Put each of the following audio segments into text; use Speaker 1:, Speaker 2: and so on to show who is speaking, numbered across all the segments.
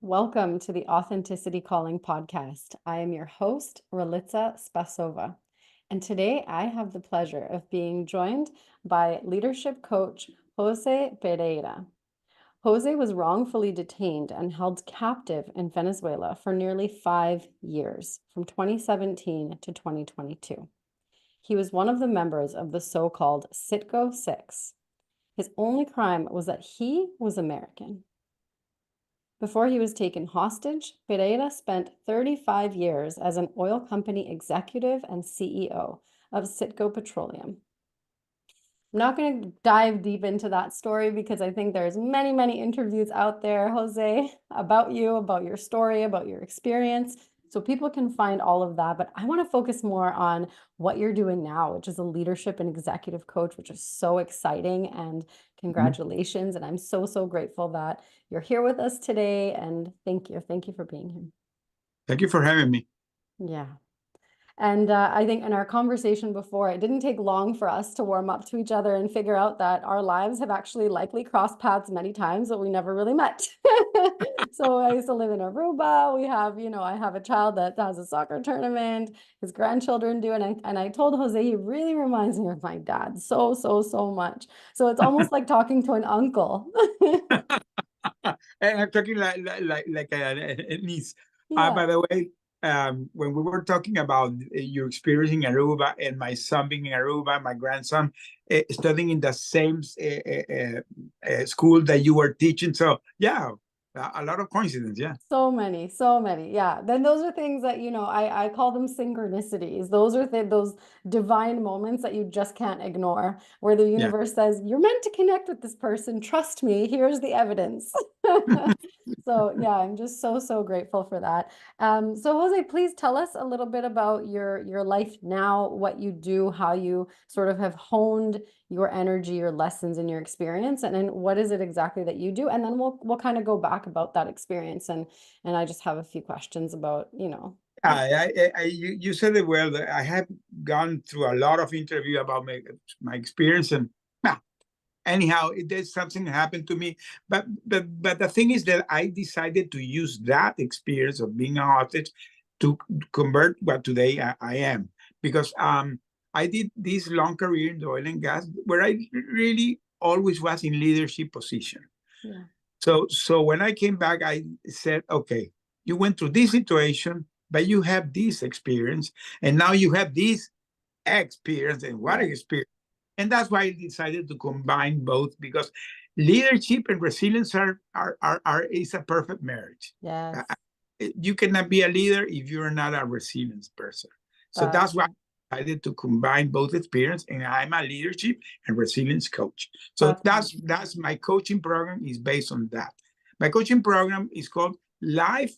Speaker 1: Welcome to the Authenticity Calling podcast. I am your host, Relitza Spasova. And today I have the pleasure of being joined by leadership coach Jose Pereira. Jose was wrongfully detained and held captive in Venezuela for nearly 5 years, from 2017 to 2022. He was one of the members of the so-called Citgo Six. His only crime was that he was American. Before he was taken hostage, Pereira spent 35 years as an oil company executive and CEO of Citgo Petroleum. I'm not going to dive deep into that story because I think there's many interviews out there, Jose, about you, about your story, about your experience. So people can find all of that. But I want to focus more on what you're doing now, which is a leadership and executive coach, which is so exciting. And congratulations. And I'm so grateful that you're here with us today. And thank you. Thank you for being here.
Speaker 2: Thank you for having me.
Speaker 1: Yeah. And I think in our conversation before, it didn't take long for us to warm up to each other and figure out that our lives have actually likely crossed paths many times, but we never really met. So I used to live in Aruba. We have, I have a child that has a soccer tournament. His grandchildren do. And I told Jose, he really reminds me of my dad so much. So it's almost like talking to an uncle.
Speaker 2: And I'm talking like a niece.
Speaker 1: Yeah.
Speaker 2: By the way, when we were talking about your experience in Aruba and my son being in Aruba, my grandson studying in the same school that you were teaching. So yeah, a lot of coincidence. Yeah.
Speaker 1: So many. Yeah. Then those are things that, I call them synchronicities. Those are those divine moments that you just can't ignore, where the
Speaker 2: Yeah.
Speaker 1: universe says, you're meant to connect with this person. Trust me. Here's the evidence. So yeah, I'm just so grateful for that. So Jose, please tell us a little bit about your life now, what you do, how you sort of have honed your energy, your lessons, and your experience, and then what is it exactly that you do, and then we'll kind of go back about that experience, and I just have a few questions about,
Speaker 2: You said it well. I have gone through a lot of interview about my experience, and anyhow, there's something happened to me. But the thing is that I decided to use that experience of being an artist to convert what today I am, because I did this long career in the oil and gas where I really always was in leadership position.
Speaker 1: Yeah.
Speaker 2: So when I came back, I said, okay, you went through this situation, but you have this experience, and now you have this experience, and what experience. And that's why I decided to combine both, because leadership and resilience are is a perfect marriage.
Speaker 1: Yes.
Speaker 2: You cannot be a leader if you're not a resilience person. So that's why I decided to combine both experience, and I'm a leadership and resilience coach. So that's my coaching program is based on that. My coaching program is called Life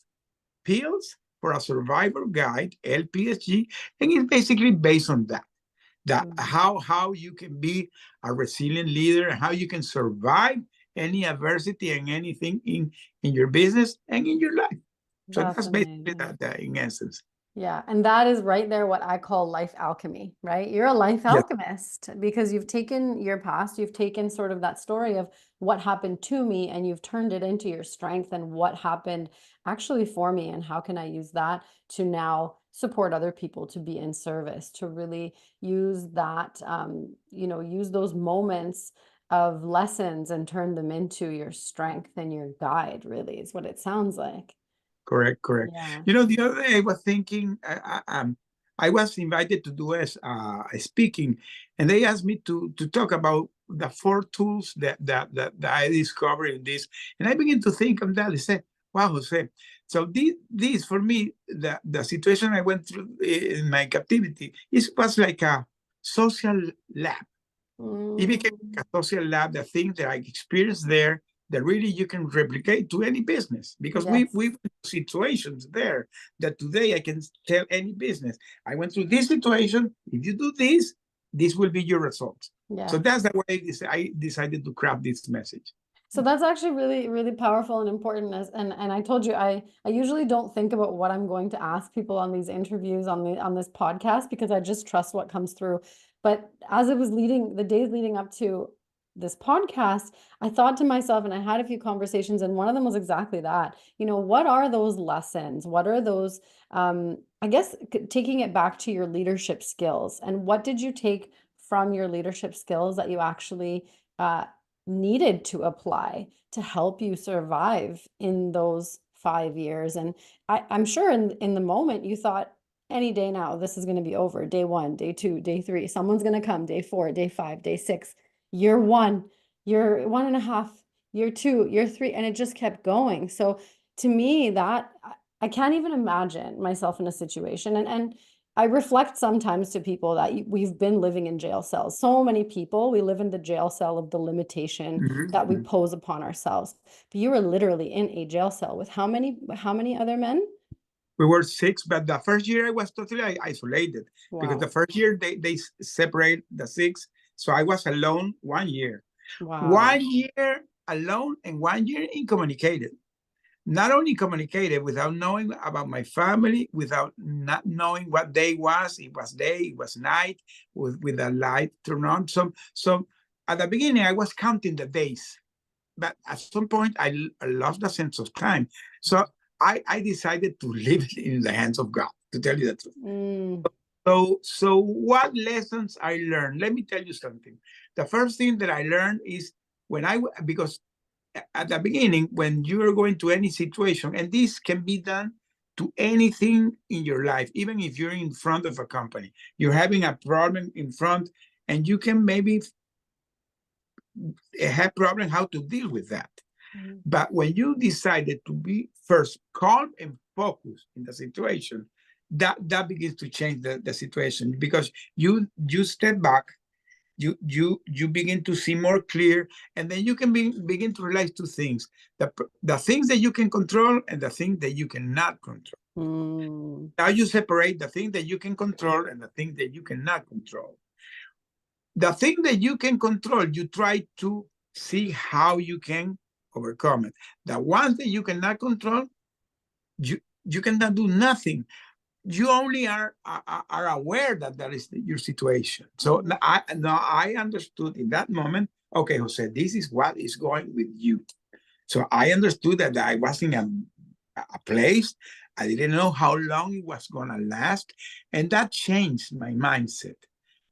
Speaker 2: Pills for a Survivor Guide, LPSG, and it's basically based on that how you can be a resilient leader and how you can survive any adversity and anything in your business and in your life. So that's basically that in essence.
Speaker 1: Yeah, and that is right there what I call life alchemy, right? You're a life
Speaker 2: Yes.
Speaker 1: alchemist because you've taken your past, you've taken sort of that story of what happened to me, and you've turned it into your strength and what happened actually for me, and how can I use that to now support other people, to be in service, to really use that, use those moments of lessons and turn them into your strength and your guide, really, is what it sounds like.
Speaker 2: Correct.
Speaker 1: Yeah.
Speaker 2: The other day I was thinking, I was invited to do a speaking, and they asked me to talk about the 4 tools that I discovered in this, and I began to think of that. I said, "Wow, Jose." So this for me, the situation I went through in my captivity, was like a social lab. It became a social lab. The things that I experienced there that really you can replicate to any business, because we've situations there that today I can tell any business, I went through this situation. If you do this will be your result. So that's the way I decided to craft this message.
Speaker 1: So that's actually really powerful and important. And I told you, I usually don't think about what I'm going to ask people on these interviews on this podcast, because I just trust what comes through. But as it was the days leading up to this podcast, I thought to myself, and I had a few conversations, and one of them was exactly that. What are those lessons? What are those, I guess, taking it back to your leadership skills, and what did you take from your leadership skills that you actually needed to apply to help you survive in those 5 years? And I'm sure in the moment you thought, any day now, this is going to be over. Day 1, day 2, day 3, someone's going to come. Day 4, day 5, day 6, year 1, year 1.5, year 2, year 3, and it just kept going. So to me, that I can't even imagine myself in a situation. And I reflect sometimes to people that we've been living in jail cells. So many people, we live in the jail cell of the limitation that we pose upon ourselves. But you were literally in a jail cell with how many other men?
Speaker 2: We were 6, but the first year I was totally isolated because the
Speaker 1: Wow.
Speaker 2: first year they separate the 6. So I was alone 1 year.
Speaker 1: Wow.
Speaker 2: 1 year alone and 1 year incommunicated. Not only communicated without knowing about my family, without not knowing what day was. It was day, it was night, with the light turned on. So at the beginning, I was counting the days, but at some point, I lost the sense of time. So I decided to leave it in the hands of God, to tell you the truth.
Speaker 1: Mm.
Speaker 2: So what lessons I learned? Let me tell you something. The first thing that I learned is because at the beginning, when you're going to any situation, and this can be done to anything in your life, even if you're in front of a company, you're having a problem in front, and you can maybe have problem how to deal with that.
Speaker 1: Mm.
Speaker 2: But when you decided to be first calm and focused in the situation, that begins to change the situation, because you step back, you begin to see more clear, and then you can begin to realize two things: the things that you can control and the things that you cannot control.
Speaker 1: Mm.
Speaker 2: Now you separate the thing that you can control and the thing that you cannot control. The thing that you can control, you try to see how you can overcome it. The ones that you cannot control, you cannot do nothing. You only are aware that that is your situation. So I understood in that moment, okay, Jose, this is what is going with you. So I understood that I was in a place. I didn't know how long it was going to last. And that changed my mindset,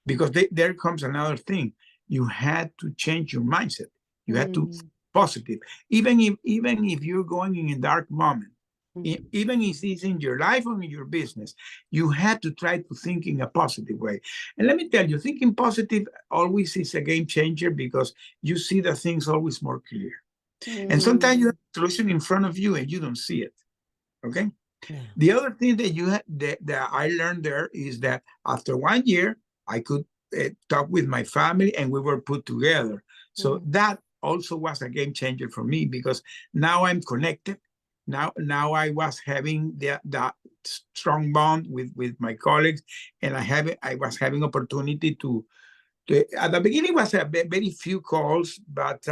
Speaker 2: because there comes another thing. You had to change your mindset. You had to
Speaker 1: Mm.
Speaker 2: positive. Even if you're going in a dark moment,
Speaker 1: Mm.
Speaker 2: even if it's in your life or in your business, you had to try to think in a positive way. And let me tell you, thinking positive always is a game changer, because you see the things always more clear. And sometimes you have
Speaker 1: Mm.
Speaker 2: a solution in front of you and you don't see it. Okay.
Speaker 1: Yeah.
Speaker 2: The other thing that I learned there is that after 1 year, I could talk with my family and we were put together. So
Speaker 1: Mm.
Speaker 2: that also was a game changer for me, because now I'm connected. Now I was having that strong bond with my colleagues, and I was having opportunity to at the beginning was a very few calls, but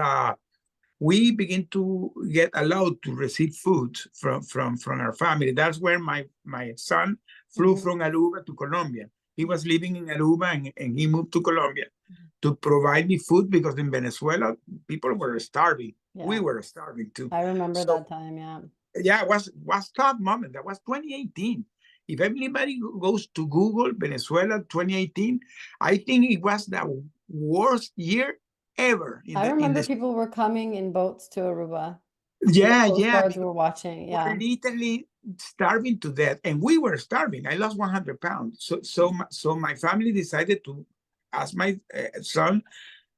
Speaker 2: we begin to get allowed to receive food from our family. That's where my son flew
Speaker 1: Mm-hmm.
Speaker 2: from Aruba to Colombia. He was living in Aruba, and he moved to Colombia
Speaker 1: Mm-hmm.
Speaker 2: to provide me food, because in Venezuela, people were starving. We
Speaker 1: Yeah.
Speaker 2: were starving too.
Speaker 1: I remember
Speaker 2: So
Speaker 1: that time. Yeah.
Speaker 2: yeah, it was tough moment. That was 2018. If anybody goes to Google Venezuela 2018, I think it was the worst year ever
Speaker 1: I
Speaker 2: in
Speaker 1: remember
Speaker 2: the
Speaker 1: people were coming in boats to Aruba, and the Coast
Speaker 2: yeah,
Speaker 1: Guards
Speaker 2: because
Speaker 1: were watching.
Speaker 2: we're
Speaker 1: Yeah.
Speaker 2: literally starving to death, and we were starving. I lost 100 pounds. So my family decided to ask my son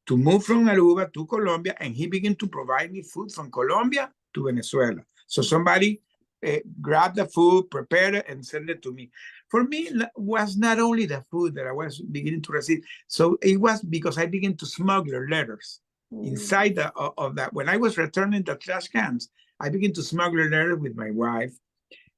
Speaker 2: to move from Aruba to Colombia, and he began to provide me food from Colombia to Venezuela. So
Speaker 1: Mm-hmm.
Speaker 2: somebody grabbed the food, prepared it, and sent it to me. For me, it was not only the food that I was beginning to receive. So it was because I began to smuggle letters
Speaker 1: Mm.
Speaker 2: inside of that. When I was returning the trash cans, I began to smuggle letters with my wife.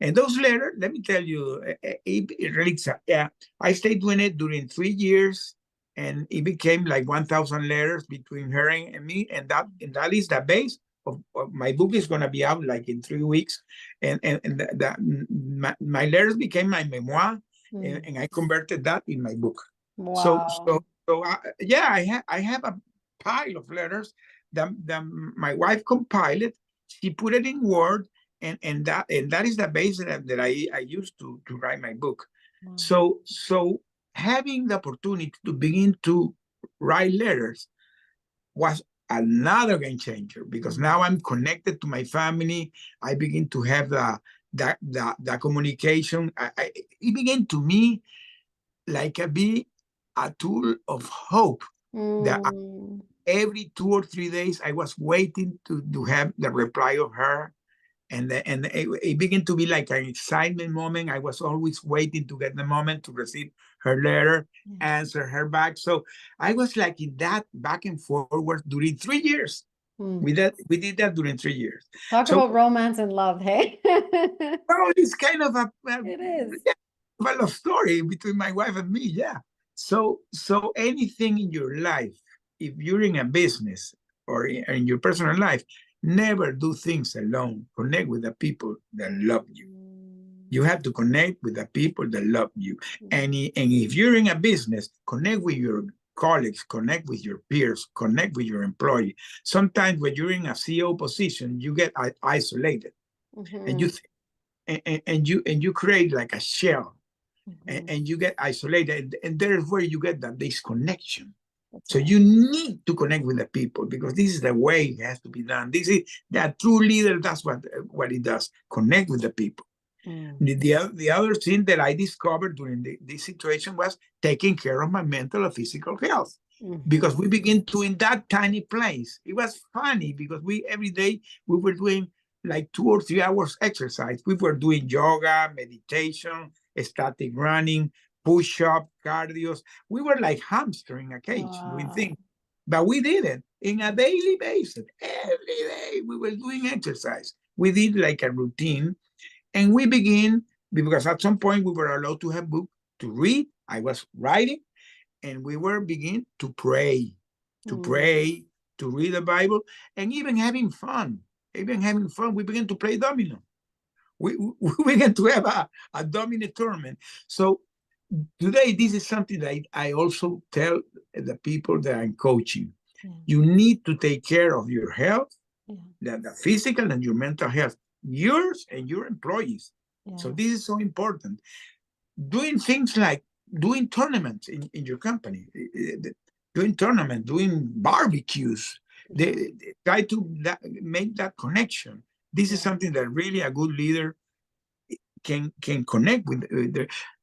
Speaker 2: And those letters, let me tell you, it really, yeah, I stayed doing it during 3 years, and it became like 1,000 letters between her and me, and that is the base of my book. Is going to be out like in 3 weeks, and my letters became my memoir,
Speaker 1: Mm.
Speaker 2: and I converted that in my book. So
Speaker 1: Wow.
Speaker 2: so so yeah, I have pile of letters that my wife compiled it. She put it in Word, and that is the base that I used to write my book.
Speaker 1: Wow.
Speaker 2: So having the opportunity to begin to write letters was another game changer, because now I'm connected to my family. I begin to have the communication. It began to me like be a tool of hope, that
Speaker 1: Mm.
Speaker 2: every 2 or 3 days I was waiting to have the reply of her. And it began to be like an excitement moment. I was always waiting to get the moment to receive her letter,
Speaker 1: Yeah.
Speaker 2: answer her back. So I was like in that back and forward during 3 years.
Speaker 1: Mm.
Speaker 2: We did that during 3 years.
Speaker 1: Talk
Speaker 2: So,
Speaker 1: about romance and love, hey?
Speaker 2: well, it's kind of
Speaker 1: It is.
Speaker 2: yeah, a love story between my wife and me. Yeah. So anything in your life, if you're in a business or in your personal life, never do things alone. Connect with the people that love you.
Speaker 1: Mm.
Speaker 2: You have to connect with the people that love you.
Speaker 1: Mm.
Speaker 2: And if you're in a business, connect with your colleagues, connect with your peers, connect with your employee. Sometimes when you're in a CEO position, you get isolated, and you
Speaker 1: Mhm.
Speaker 2: and you create like a shell,
Speaker 1: Mhm.
Speaker 2: and you get isolated, and there's where you get that disconnection.
Speaker 1: That's
Speaker 2: So
Speaker 1: right.
Speaker 2: you need to connect with the people, because this is the way it has to be done. This is that true leader. That's what it does. Connect with the people.
Speaker 1: Mm.
Speaker 2: The other thing that I discovered during this situation was taking care of my mental and physical health, because
Speaker 1: Mhm.
Speaker 2: we begin to in that tiny place. It was funny because we every day we were doing like 2 or 3 hours exercise. We were doing yoga, meditation, static running, push-up, cardios. We were like hamster in a cage doing
Speaker 1: Wow.
Speaker 2: things, but we did it in a daily basis. Every day we were doing exercise. We did like a routine, and we begin, because at some point we were allowed to have book to read. I was writing, and we were begin to
Speaker 1: Mm.
Speaker 2: pray, to read the Bible, and even having fun. Even having fun, we began to play domino. We began to have a domino tournament. So today, this is something that I also tell the people that I'm coaching.
Speaker 1: Yeah.
Speaker 2: You need to take care of your health,
Speaker 1: Yeah.
Speaker 2: the physical and your mental health, yours and your employees. So
Speaker 1: Yeah.
Speaker 2: this is so important. Doing things like doing tournaments in your company, doing tournaments, doing barbecues.
Speaker 1: Yeah.
Speaker 2: They try to make that connection. This is
Speaker 1: Yeah.
Speaker 2: something that really a good leader can connect with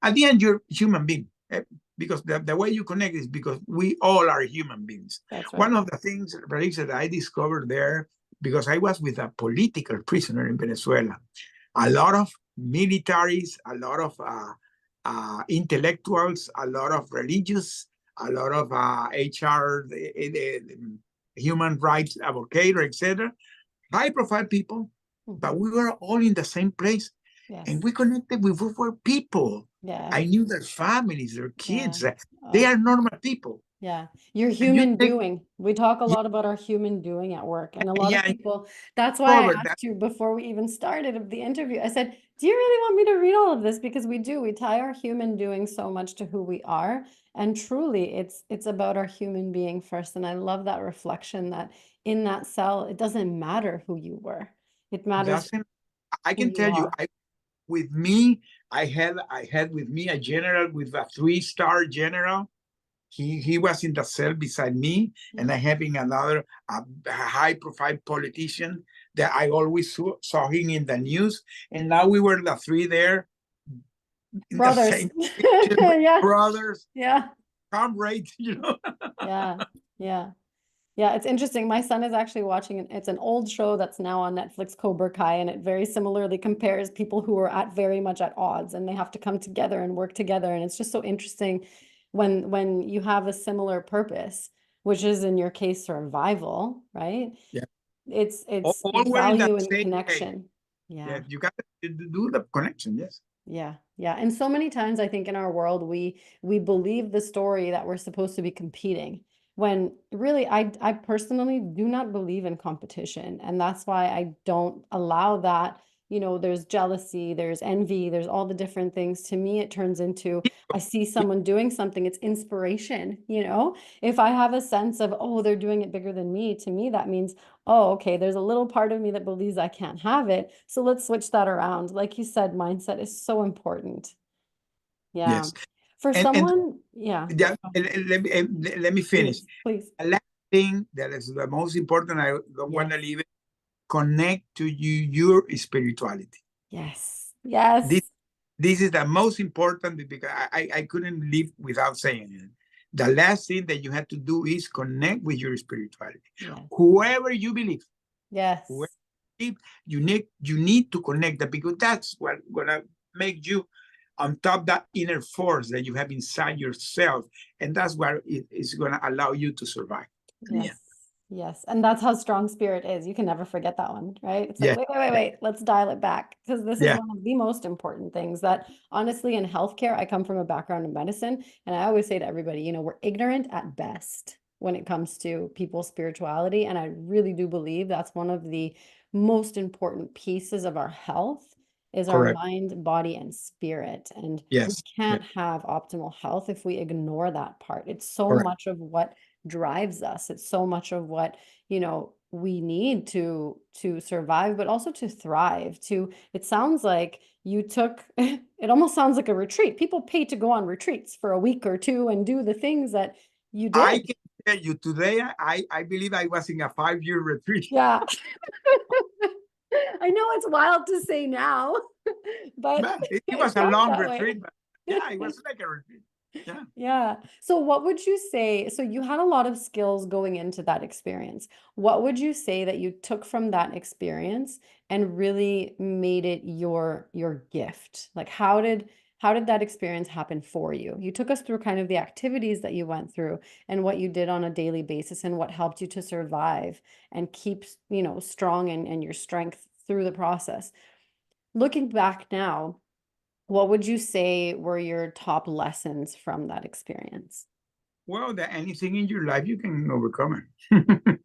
Speaker 2: at the end, you're a human being, because the way you connect is because we all are human beings.
Speaker 1: That's right.
Speaker 2: One of the things, Ralixa, that I discovered there, because I was with a political prisoner in Venezuela, a lot of militaries, a lot of intellectuals, a lot of religious, a lot of HR, human rights advocate, etc., high profile people, but
Speaker 1: Mhm.
Speaker 2: we were all in the same place, and
Speaker 1: Yes.
Speaker 2: we connected with other people.
Speaker 1: Yeah.
Speaker 2: I knew their families, their
Speaker 1: Yeah.
Speaker 2: kids. They
Speaker 1: Oh,
Speaker 2: are normal people.
Speaker 1: yeah. Your
Speaker 2: And you
Speaker 1: human
Speaker 2: take,
Speaker 1: doing. We talk a
Speaker 2: yeah,
Speaker 1: lot about our human doing at work. And a lot of
Speaker 2: yeah,
Speaker 1: people, that's why I
Speaker 2: cover that.
Speaker 1: asked you before we even started of the interview. I said, do you really want me to read all of this? Because we do. We tie our human doing so much to who we are. And truly, it's about our human being first. And I love that reflection that in that cell, it doesn't matter who you were. It matters
Speaker 2: Doesn't I
Speaker 1: who
Speaker 2: can
Speaker 1: you
Speaker 2: tell you,
Speaker 1: are.
Speaker 2: with me, I had with me a general, with a 3-star general. He was in the cell beside me, and
Speaker 1: Yeah.
Speaker 2: I having another high profile politician that I always saw him in the news. And now we were the three there in the
Speaker 1: Brothers.
Speaker 2: same position,
Speaker 1: Yeah.
Speaker 2: brothers,
Speaker 1: Yeah.
Speaker 2: comrades,
Speaker 1: Yeah. Yeah. Yeah, it's interesting. My son is actually watching it's an old show that's now on Netflix, Cobra Kai, and it very similarly compares people who are at very much at odds and they have to come together and work together. And it's just so interesting when you have a similar purpose, which is in your case survival, right?
Speaker 2: Yeah.
Speaker 1: It's
Speaker 2: All were in the
Speaker 1: value and
Speaker 2: same page.
Speaker 1: connection.
Speaker 2: Yeah,
Speaker 1: Yeah.
Speaker 2: you got to do the connection. Yes.
Speaker 1: Yeah, yeah. And so many times I think in our world we believe the story that we're supposed to be competing when really I personally do not believe in competition. And that's why I don't allow that, there's jealousy, there's envy, there's all the different things. To me, it turns into, I see someone doing something, it's inspiration. If I have a sense of, oh, they're doing it bigger than me, to me, that means, oh, okay, there's a little part of me that believes I can't have it. So let's switch that around. Like you said, mindset is so important. Yeah.
Speaker 2: Yes.
Speaker 1: For
Speaker 2: And
Speaker 1: someone, yeah,
Speaker 2: yeah, let me finish.
Speaker 1: please, please.
Speaker 2: The last thing that is the most important, I don't want
Speaker 1: Yes,
Speaker 2: to leave it, connect to your spirituality.
Speaker 1: yes,
Speaker 2: This
Speaker 1: yes,
Speaker 2: this is the most important because I couldn't live without saying it. The last thing that you have to do is connect with your spirituality.
Speaker 1: yes,
Speaker 2: Whoever you believe, whoever
Speaker 1: yes,
Speaker 2: you believe, you need to connect that because that's what gonna make you on top that inner force that you have inside yourself, and that's what is gonna allow you to survive. Yeah,
Speaker 1: yes, yes. And that's how strong spirit is. You can never forget that one, right? It's like,
Speaker 2: yeah,
Speaker 1: wait, wait, wait, wait, let's dial it back. Because this is
Speaker 2: yeah.
Speaker 1: one of the most important things that honestly in healthcare, I come from a background in medicine, and I always say to everybody, we're ignorant at best when it comes to people's spirituality. And I really do believe that's one of the most important pieces of our health is our
Speaker 2: Correct.
Speaker 1: mind, body, and spirit. And we
Speaker 2: Yes. Yeah.
Speaker 1: can't have optimal health if we ignore that part. It's so
Speaker 2: Correct.
Speaker 1: much of what drives us. It's so much of what, we need to survive, but also to thrive. It sounds like you took it almost sounds like a retreat. People pay to go on retreats for a week or two and do the things that you
Speaker 2: I
Speaker 1: did.
Speaker 2: can tell you today, I believe I was in a 5-year retreat.
Speaker 1: Yeah. I know it's wild to say now, but
Speaker 2: Man, it
Speaker 1: it
Speaker 2: was a
Speaker 1: felt
Speaker 2: long
Speaker 1: that
Speaker 2: retreat,
Speaker 1: way.
Speaker 2: but yeah, it was like a retreat. Yeah.
Speaker 1: Yeah. So what would you say? So you had a lot of skills going into that experience. What would you say that you took from that experience and really made it your gift? Like how did that experience happen for you? You took us through kind of the activities that you went through and what you did on a daily basis and what helped you to survive and keep, strong and your strength through the process. Looking back now, what would you say were your top lessons from that experience?
Speaker 2: Well, that anything in your life you can overcome it.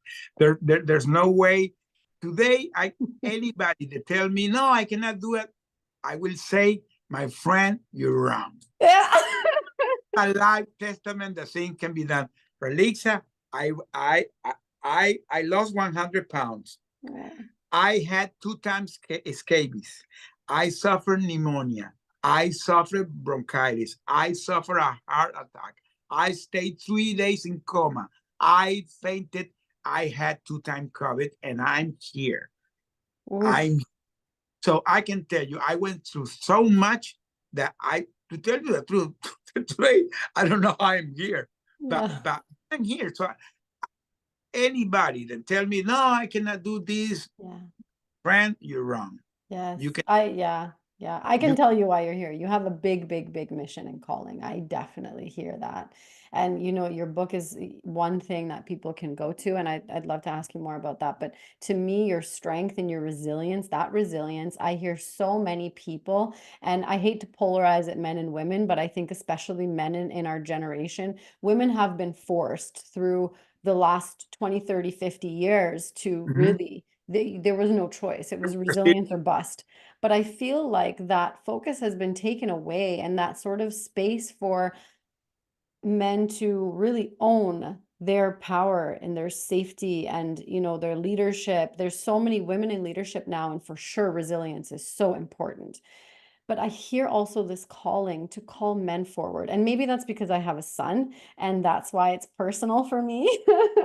Speaker 2: There's no way. Today, anybody that tell me no, I cannot do it, I will say, my friend, you're wrong.
Speaker 1: Yeah.
Speaker 2: A life testament, the thing can be done. For Lixa, I lost 100 pounds.
Speaker 1: Oh,
Speaker 2: I had 2 times scabies. I suffered pneumonia. I suffered bronchitis. I suffered a heart attack. I stayed 3 days in coma. I fainted. I had 2 times COVID, and I'm here.
Speaker 1: oof.
Speaker 2: I'm so I can tell you, I went through so much that to tell you the truth, today I don't know how I'm here,
Speaker 1: Yeah.
Speaker 2: but I'm here. So anybody that tell me no, I cannot do this,
Speaker 1: Yeah.
Speaker 2: friend, you're wrong.
Speaker 1: Yes.
Speaker 2: You can
Speaker 1: Yeah. Yeah. I can
Speaker 2: you
Speaker 1: tell you why you're here. You have a big, big, big mission and calling. I definitely hear that. And your book is one thing that people can go to, and I'd love to ask you more about that. But to me, your strength and your resilience, that resilience, I hear so many people, and I hate to polarize it men and women, but I think especially men in our generation, women have been forced through the last 20, 30, 50 years to
Speaker 2: Mhm.
Speaker 1: really there was no choice. It was resilience or bust. But I feel like that focus has been taken away and that sort of space for men to really own their power and their safety and their leadership. There's so many women in leadership now, and for sure resilience is so important. But I hear also this calling to call men forward. And maybe that's because I have a son, and that's why it's personal for me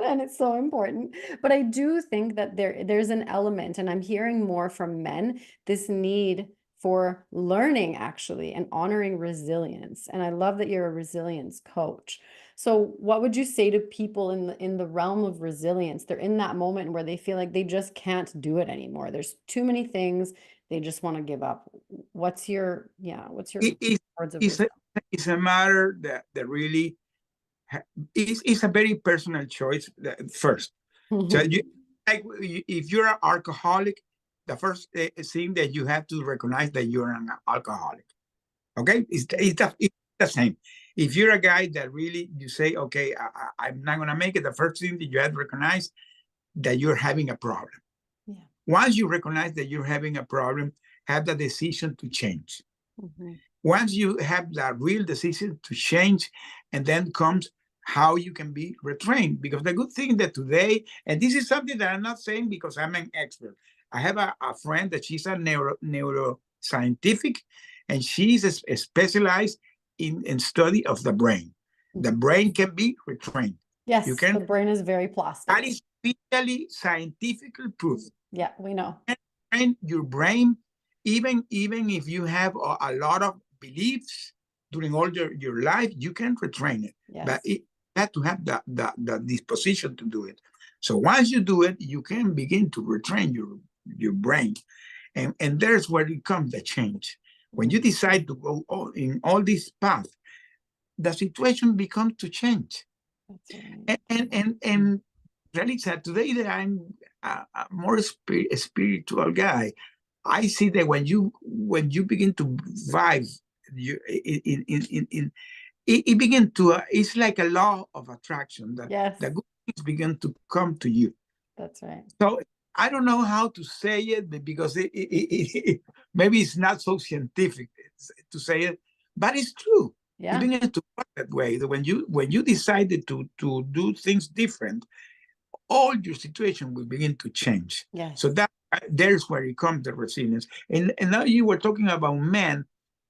Speaker 1: and it's so important. But I do think that there's an element, and I'm hearing more from men, this need for learning actually and honoring resilience. And I love that you're a resilience coach. So what would you say to people in the realm of resilience? They're in that moment where they feel like they just can't do it anymore. There's too many things they just want to give up. What's your
Speaker 2: it, it,
Speaker 1: words of
Speaker 2: it's, a,
Speaker 1: wisdom?
Speaker 2: it's a matter that really is a very personal choice first. So
Speaker 1: Mhm.
Speaker 2: like if you're an alcoholic, the first thing that you have to recognize that you're an alcoholic. Okay, it's the same. If you're a guy that really you say, okay, I'm not gonna make it, the first thing that you have to recognize that you're having a problem.
Speaker 1: Yeah.
Speaker 2: Once you recognize that you're having a problem, have the decision to change.
Speaker 1: Mhm.
Speaker 2: Once you have that real decision to change, and then comes how you can be retrained. Because the good thing that today, and this is something that I'm not saying because I'm an expert. I have a friend that she's a neuroscientific, and she's specialized in study of the brain. The brain can be retrained. You
Speaker 1: Yes,
Speaker 2: can,
Speaker 1: the brain is very
Speaker 2: that
Speaker 1: plastic.
Speaker 2: is physically scientifically proof.
Speaker 1: Yeah, we know.
Speaker 2: Train your brain, even if you have a lot of beliefs during all your life, you can retrain it. But
Speaker 1: Yes.
Speaker 2: it had to have the disposition to do it. So once you do it, you can begin to retrain your brain. And there's where it comes the change. When you decide to go in all this path, the situation becomes to change.
Speaker 1: That's right.
Speaker 2: And really sad today that I'm a more spiritual guy. I see that when you begin to vibe, you in it begin to it's like a law of attraction that
Speaker 1: Yes,
Speaker 2: the good things begin to come to you.
Speaker 1: that's right.
Speaker 2: So I don't know how to say it because maybe it's not so scientific to say it, but it's true. It
Speaker 1: Yeah.
Speaker 2: begins to work that way. That when you decided to do things different, all your situation will begin to change.
Speaker 1: Yes.
Speaker 2: So that there's where it comes the resilience. And now you were talking about men.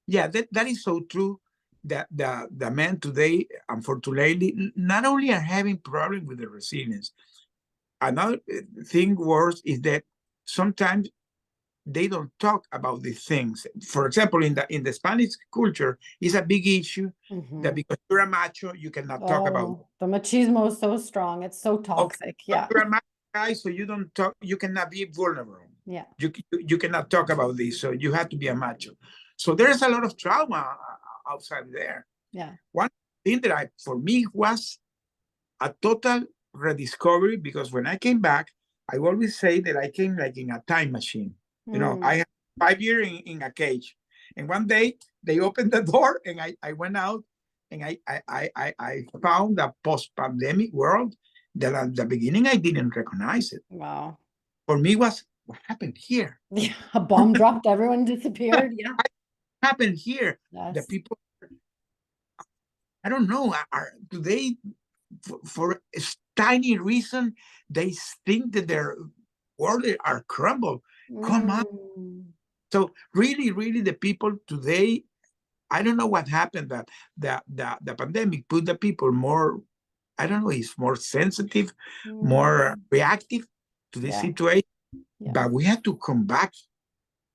Speaker 2: Yeah, that is so true. That the men today, unfortunately, not only are having problems with the resilience. Another thing worse is that sometimes they don't talk about these things. For example, in the Spanish culture, it's a big issue that
Speaker 1: Hmm.
Speaker 2: because you're a macho, you cannot talk about.
Speaker 1: Oh, the machismo is so strong. It's so
Speaker 2: Okay,
Speaker 1: toxic.
Speaker 2: so
Speaker 1: Yeah.
Speaker 2: you're a macho guy, so you don't talk. You cannot be vulnerable.
Speaker 1: Yeah.
Speaker 2: You cannot talk about this, so you have to be a macho. So there's a lot of trauma outside there.
Speaker 1: Yeah.
Speaker 2: One thing that for me was a total rediscovery because when I came back, I always say that I came like in a time machine. I
Speaker 1: Mm.
Speaker 2: had 5 years in a cage, and one day they opened the door, and I went out, and I found a post-pandemic world that at the beginning I didn't recognize it.
Speaker 1: Wow.
Speaker 2: For me, was what happened here?
Speaker 1: Yeah. A bomb dropped, everyone disappeared. Yeah.
Speaker 2: What happened here? The
Speaker 1: Yes.
Speaker 2: people, I don't know, do they for a tiny reason they think that their world are crumbled. Come on.
Speaker 1: Mm.
Speaker 2: So really the people today, I don't know what happened, that the pandemic put the people more, I don't know, it's more sensitive, more
Speaker 1: Mm.
Speaker 2: reactive to this
Speaker 1: Yeah.
Speaker 2: situation.
Speaker 1: Yeah.
Speaker 2: But we had to come back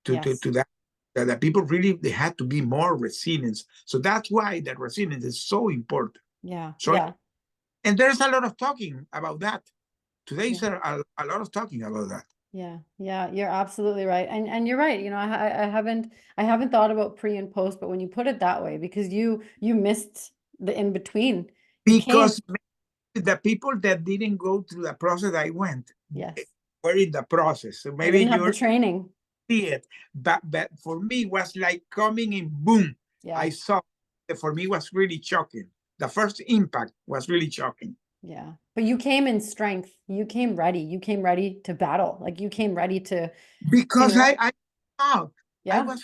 Speaker 1: Yes.
Speaker 2: to that the people really, they had to be more resilient. So that's why that resilience is so important.
Speaker 1: Yeah.
Speaker 2: So,
Speaker 1: Yeah.
Speaker 2: and there's a lot of talking about that.
Speaker 1: Yeah.
Speaker 2: Today's a lot of talking about that.
Speaker 1: Yeah, yeah, you're absolutely right. And you're right. I haven't thought about pre and post, but when you put it that way, because you missed the in between. You came.
Speaker 2: Because the people that didn't go through the process I went
Speaker 1: Yes.
Speaker 2: were in the process. So
Speaker 1: They
Speaker 2: maybe
Speaker 1: didn't have the
Speaker 2: you
Speaker 1: training.
Speaker 2: see it. But for me, it was like coming in, boom. I
Speaker 1: Yeah.
Speaker 2: saw it. For me, it was really shocking. The first impact was really shocking.
Speaker 1: Yeah. But you came in strength. You came ready. You came ready to battle. Like you came ready to, you
Speaker 2: Because
Speaker 1: know,
Speaker 2: I
Speaker 1: yeah.
Speaker 2: was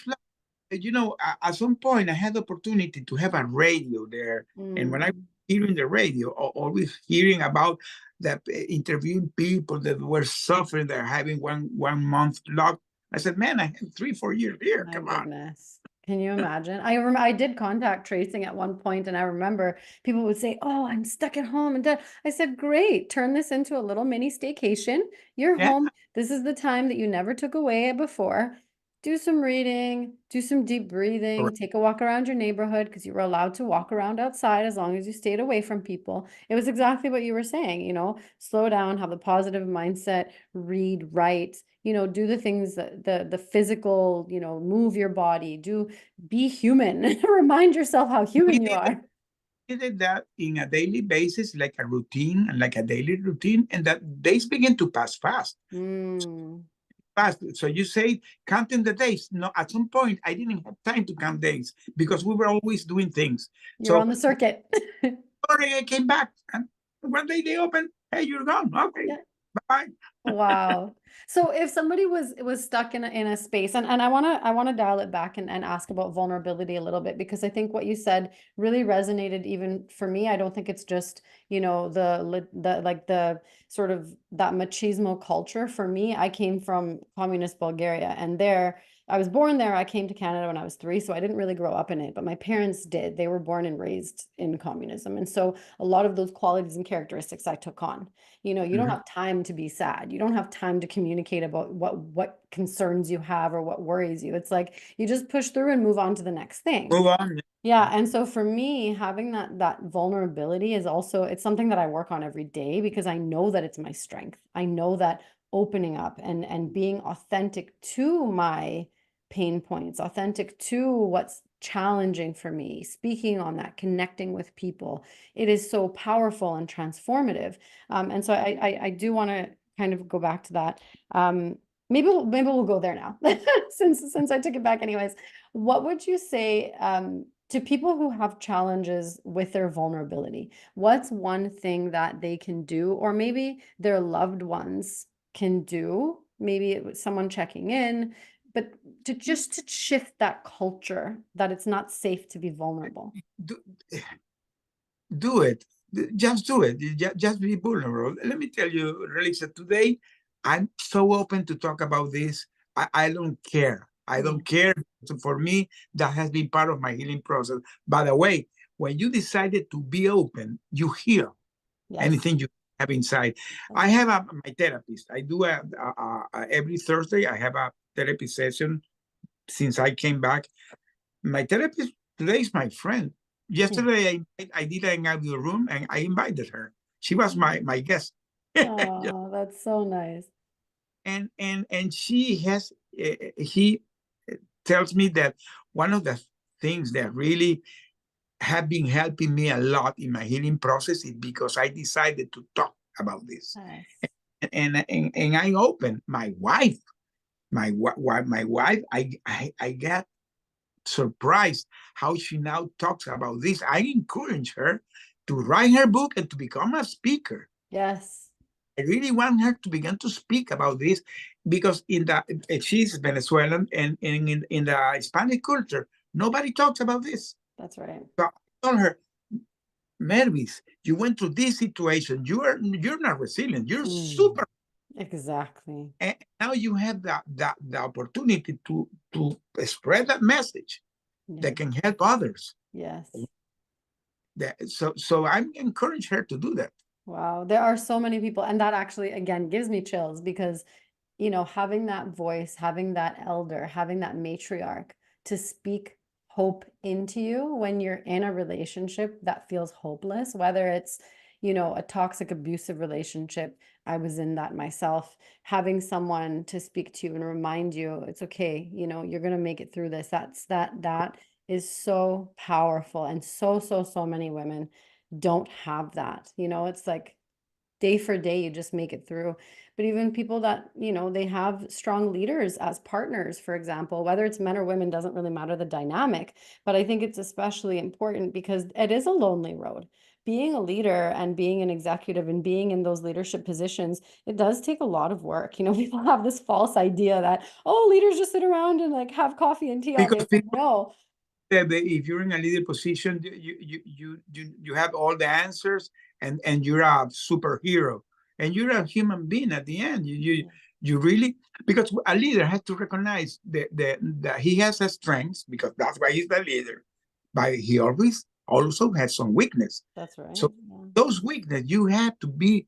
Speaker 2: at some point I had the opportunity to have a radio there, and when I was
Speaker 1: Mm,
Speaker 2: hearing the radio, always hearing about that, interviewing people that were suffering, they're having one month lock. I said, man, I had 3 4 years here.
Speaker 1: my
Speaker 2: Come on.
Speaker 1: goodness. Can you imagine? I did contact tracing at one point, and I remember people would say, "Oh, I'm stuck at home." And I said, "Great, turn this into a little mini staycation. You're
Speaker 2: Yeah.
Speaker 1: home. This is the time that you never took away before. Do some reading, do some deep breathing, take a walk around your neighborhood because you were allowed to walk around outside as long as you stayed away from people." It was exactly what you were saying, slow down, have the positive mindset, read, write, do the things that the physical, move your body, be human. Remind yourself how
Speaker 2: We
Speaker 1: human you
Speaker 2: did
Speaker 1: are.
Speaker 2: that in a daily basis, like a routine and like a daily routine, and that days begin to pass fast.
Speaker 1: Mm,
Speaker 2: Fast. So you say counting the days. No, at some point I didn't have time to count days because we were always doing things.
Speaker 1: you're
Speaker 2: So
Speaker 1: on the circuit.
Speaker 2: sorry, I came back, and one day they opened. Hey, you're gone. Okay,
Speaker 1: Yeah.
Speaker 2: bye.
Speaker 1: Wow. So if somebody was stuck in a space, and I wanna dial it back and ask about vulnerability a little bit, because I think what you said really resonated even for me. I don't think it's just, the like the sort of that machismo culture. For me, I came from communist Bulgaria, and there I was born there. I came to Canada when I was 3, so I didn't really grow up in it, but my parents did. They were born and raised in communism. And so a lot of those qualities and characteristics I took on. You don't
Speaker 2: Mhm.
Speaker 1: have time to be sad. You don't have time to communicate about what concerns you have or what worries you. It's like you just push through and move on to the next thing.
Speaker 2: Move on.
Speaker 1: Yeah, and so for me, having that vulnerability is also, it's something that I work on every day, because I know that it's my strength. I know that opening up and being authentic to my pain points, authentic to what's challenging for me, speaking on that, connecting with people, it is so powerful and transformative. And so I do want to kind of go back to that. Maybe we'll go there now, since I took it back anyways. What would you say to people who have challenges with their vulnerability? What's one thing that they can do, or maybe their loved ones can do? Maybe it was someone checking in, but to shift that culture that it's not safe to be vulnerable.
Speaker 2: Do, do it. Just do it. Just be vulnerable. Let me tell you, Relisa, today I'm so open to talk about this. I don't care. I
Speaker 1: Yeah.
Speaker 2: don't care. So for me, that has been part of my healing process. By the way, when you decided to be open, you heal
Speaker 1: Yes.
Speaker 2: anything you have inside.
Speaker 1: That's
Speaker 2: I
Speaker 1: right.
Speaker 2: have my therapist. I do every Thursday. I have a therapy session since I came back. My therapist today is my friend. Yesterday, I did hang out in the room and I invited her. She was my guest.
Speaker 1: Oh, that's so nice.
Speaker 2: And she has he tells me that one of the things that really have been helping me a lot in my healing process is because I decided to talk about this.
Speaker 1: Yes.
Speaker 2: And I opened my wife, my wife, I got surprised how she now talks about this. I encourage her to write her book and to become a speaker.
Speaker 1: Yes.
Speaker 2: I really want her to begin to speak about this because she's Venezuelan, and in the Hispanic culture, nobody talks about this.
Speaker 1: That's right.
Speaker 2: So I told her, Mervis, you went through this situation. You're not resilient. You're
Speaker 1: Mm,
Speaker 2: super.
Speaker 1: exactly.
Speaker 2: And now you have the opportunity to spread that message that
Speaker 1: Yes.
Speaker 2: can help others.
Speaker 1: Yes.
Speaker 2: So I'm encourage her to do that.
Speaker 1: Wow. There are so many people, and that actually, again, gives me chills, because having that voice, having that elder, having that matriarch to speak hope into you when you're in a relationship that feels hopeless, whether it's, a toxic, abusive relationship. I was in that myself. Having someone to speak to you and remind you it's okay, you're going to make it through this. That is so powerful. And so many women don't have that. It's like day for day, you just make it through. But even people that, they have strong leaders as partners, for example, whether it's men or women, doesn't really matter the dynamic. But I think it's especially important because it is a lonely road. Being a leader and being an executive and being in those leadership positions, it does take a lot of work. People have this false idea that, oh, leaders just sit around and like have coffee and tea all day.
Speaker 2: Because
Speaker 1: It's like,
Speaker 2: people
Speaker 1: no.
Speaker 2: that if you're in a leader position, you have all the answers, and you're a superhero, and you're a human being at the end. You really, because a leader has to recognize that he has a strengths, because that's why he's the leader, but he always also has some weakness.
Speaker 1: That's right.
Speaker 2: So those weakness you have to be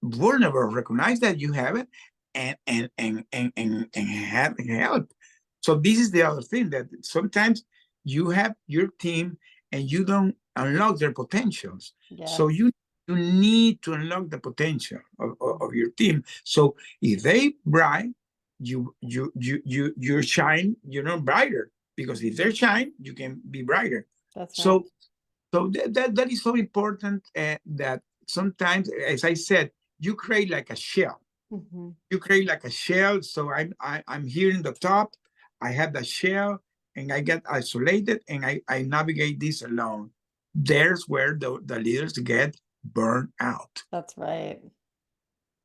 Speaker 2: vulnerable, recognize that you have it, and have help. So this is the other thing, that sometimes you have your team and you don't unlock their potentials. So
Speaker 1: Yes.
Speaker 2: you need to unlock the potential of your team. So if they bright, you shine, brighter, because if they shine, you can be brighter.
Speaker 1: That's right.
Speaker 2: So that is so important, that sometimes, as I said, you create like a shell.
Speaker 1: Mhm.
Speaker 2: You create like a shell. So I'm here in the top. I have the shell, and I get isolated, and I navigate this alone. There's where the leaders get burned out.
Speaker 1: That's right.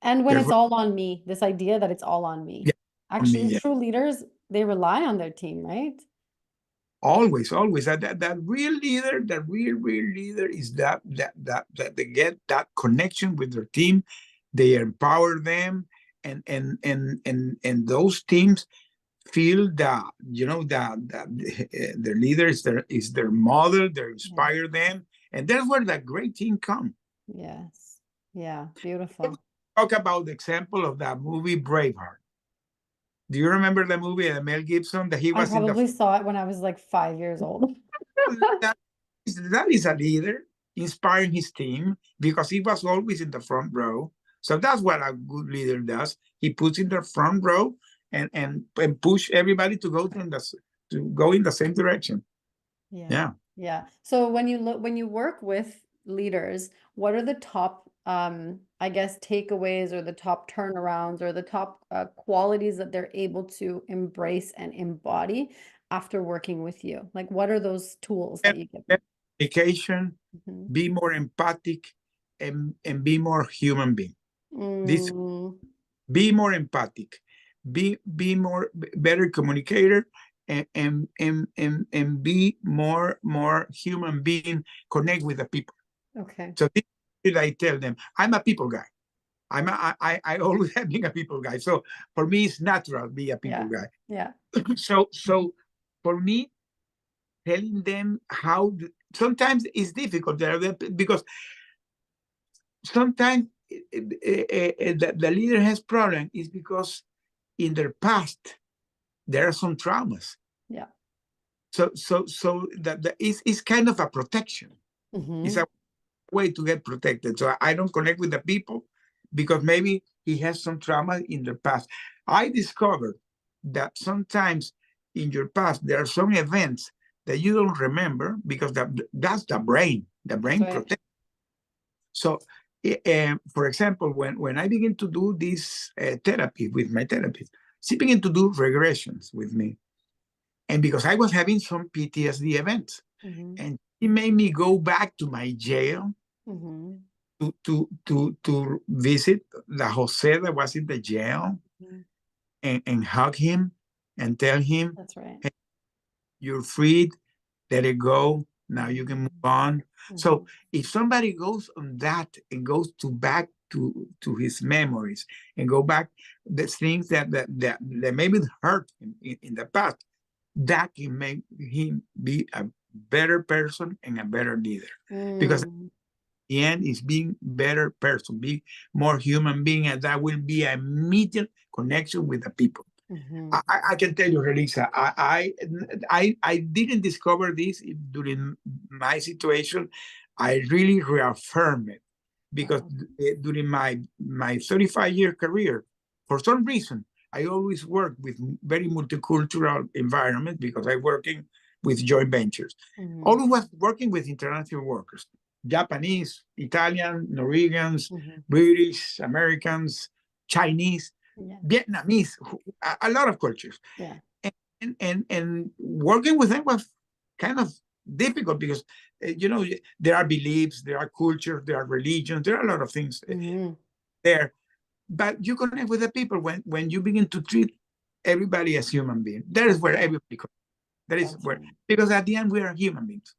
Speaker 1: And when
Speaker 2: There's
Speaker 1: it's all on me, this idea that it's all on me.
Speaker 2: yeah, on me.
Speaker 1: Actually,
Speaker 2: Yeah.
Speaker 1: true leaders, they rely on their team, right?
Speaker 2: Always, always. That real leader, that real leader is that they get that connection with their team, they empower them, and those teams feel that their leader is their model, they
Speaker 1: Yeah.
Speaker 2: inspire them, and that's where that great team come.
Speaker 1: Yes. Yeah. Beautiful.
Speaker 2: Talk about the example of that movie Braveheart. Do you remember the movie Mel Gibson that he
Speaker 1: I
Speaker 2: was in the
Speaker 1: probably saw it when I was like 5 years old.
Speaker 2: that that is a leader inspiring his team because he was always in the front row. So that's what a good leader does. He puts in the front row and push everybody to go in the same direction.
Speaker 1: Yeah.
Speaker 2: Yeah.
Speaker 1: Yeah. So when you work with leaders, what are the top I guess takeaways or the top turnarounds or the top qualities that they're able to embrace and embody after working with you? Like what are those tools that you give them?
Speaker 2: Communication,
Speaker 1: Mhm.
Speaker 2: be more empathic, and be more human being. This
Speaker 1: Mm,
Speaker 2: be more empathic, be more better communicator, and be more human being, connect with the people.
Speaker 1: okay.
Speaker 2: So this is what I tell them. I'm a people guy. I always have been a people guy. So for me, it's natural to be a people
Speaker 1: Yeah.
Speaker 2: guy.
Speaker 1: Yeah.
Speaker 2: So for me, telling them sometimes it's difficult there because sometimes the leader has problem is because in their past there are some traumas.
Speaker 1: Yeah.
Speaker 2: So that is kind of a protection. It's
Speaker 1: Hmm.
Speaker 2: a way to get protected. So I don't connect with the people because maybe he has some trauma in the past. I discovered that sometimes in your past there are some events that you don't remember because that's the brain. The
Speaker 1: That's
Speaker 2: brain
Speaker 1: right.
Speaker 2: protects. So, for example, when I begin to do this therapy with my therapist, she began to do regressions with me. And because I was having some PTSD events,
Speaker 1: Hmm.
Speaker 2: and he made me go back to my jail
Speaker 1: Hmm.
Speaker 2: to visit the Jose that was in the jail and hug him and tell him,
Speaker 1: That's right.
Speaker 2: hey, you're freed, let it go. Now you can move on. So
Speaker 1: Hmm.
Speaker 2: if somebody goes on that and goes back to his memories and go back the things that maybe hurt in the past, that can make him be a better person and a better leader. Because at
Speaker 1: Mm.
Speaker 2: the end is being better person, be more human being, and that will be an immediate connection with the people.
Speaker 1: Hmm.
Speaker 2: I can tell you, Relisa, I didn't discover this during my situation. I really reaffirm it because
Speaker 1: Wow.
Speaker 2: during my 35-year career, for some reason, I always work with very multicultural environment because I'm working with joint ventures.
Speaker 1: Hmm.
Speaker 2: Always was working with international workers, Japanese, Italian, Norwegians,
Speaker 1: Hmm.
Speaker 2: British, Americans, Chinese,
Speaker 1: Yeah.
Speaker 2: Vietnamese, a lot of cultures.
Speaker 1: Yeah.
Speaker 2: And working with them was kind of difficult because, there are beliefs, there are cultures, there are religions, there are a lot of things
Speaker 1: Hmm.
Speaker 2: there. But you connect with the people when you begin to treat everybody as human being. That is
Speaker 1: That's
Speaker 2: where
Speaker 1: right.
Speaker 2: everybody, that is
Speaker 1: That's
Speaker 2: where,
Speaker 1: right.
Speaker 2: because at the end, we are human beings.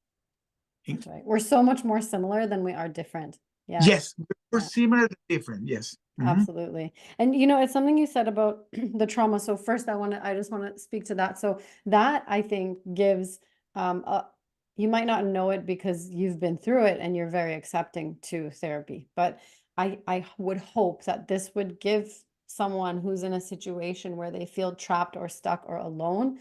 Speaker 1: That's right. We're so much more similar than we are different. Yeah.
Speaker 2: Yes, we're
Speaker 1: Yeah.
Speaker 2: similar, different. Yes. Mm-hmm.
Speaker 1: Absolutely. And it's something you said about the trauma. So first I just want to speak to that. So that I think gives you might not know it because you've been through it and you're very accepting to therapy. But I would hope that this would give someone who's in a situation where they feel trapped or stuck or alone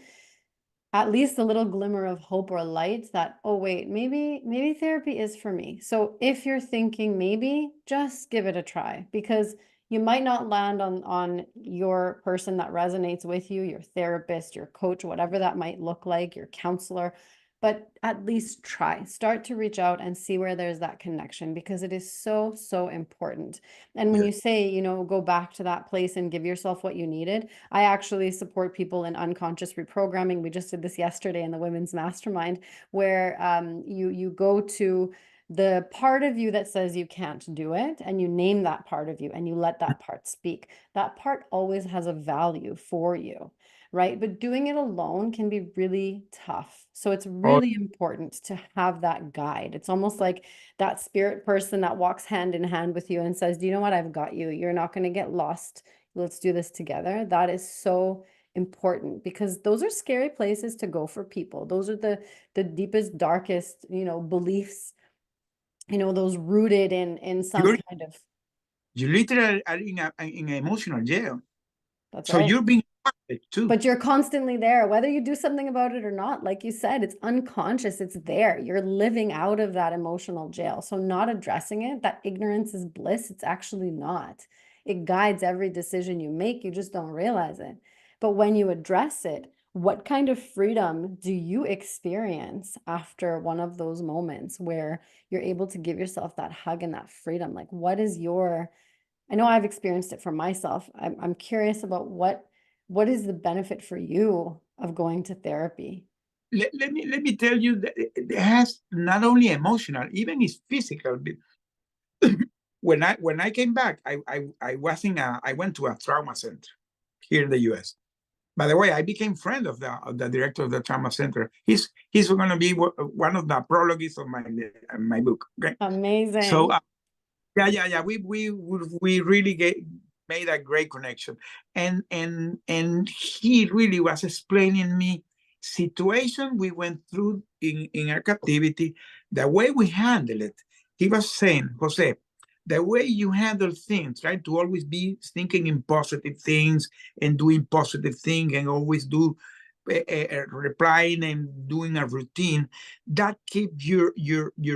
Speaker 1: at least a little glimmer of hope or light that, oh wait, maybe therapy is for me. So if you're thinking maybe, just give it a try because you might not land on your person that resonates with you, your therapist, your coach, whatever that might look like, your counselor, but at least try. Start to reach out and see where there's that connection because it is so, so important. And when
Speaker 2: Yes.
Speaker 1: you say, go back to that place and give yourself what you needed, I actually support people in unconscious reprogramming. We just did this yesterday in the women's mastermind, where you go to the part of you that says you can't do it, and you name that part of you and you let that part speak, that part always has a value for you, right? But doing it alone can be really tough. So it's
Speaker 2: Oh,
Speaker 1: really important to have that guide. It's almost like that spirit person that walks hand in hand with you and says, do you know what? I've got you. You're not going to get lost. Let's do this together. That is so important, because those are scary places to go for people. Those are the deepest, darkest, beliefs, those rooted in some
Speaker 2: you're
Speaker 1: kind of.
Speaker 2: you literally are in emotional jail.
Speaker 1: That's
Speaker 2: So
Speaker 1: right.
Speaker 2: you're being affected too.
Speaker 1: But you're constantly there, whether you do something about it or not. Like you said, it's unconscious, it's there. You're living out of that emotional jail. So, not addressing it, that ignorance is bliss, it's actually not. It guides every decision you make, you just don't realize it. But when you address it, what kind of freedom do you experience after one of those moments where you're able to give yourself that hug and that freedom? Like, what is your, I know I've experienced it for myself. I'm curious about what is the benefit for you of going to therapy?
Speaker 2: Let me tell you that it has not only emotional, even it's physical. When I came back, I went to a trauma center here in the U.S. By the way, I became friend of the director of the trauma center. He's going to be one of the prologues of my book. Okay, so
Speaker 1: Amazing.
Speaker 2: yeah. We really made a great connection, and he really was explaining me situation we went through in our captivity, the way we handle it. He was saying, Jose, the way you handle things, try to always be thinking in positive things and doing positive things, and always do replying and doing a routine that keep your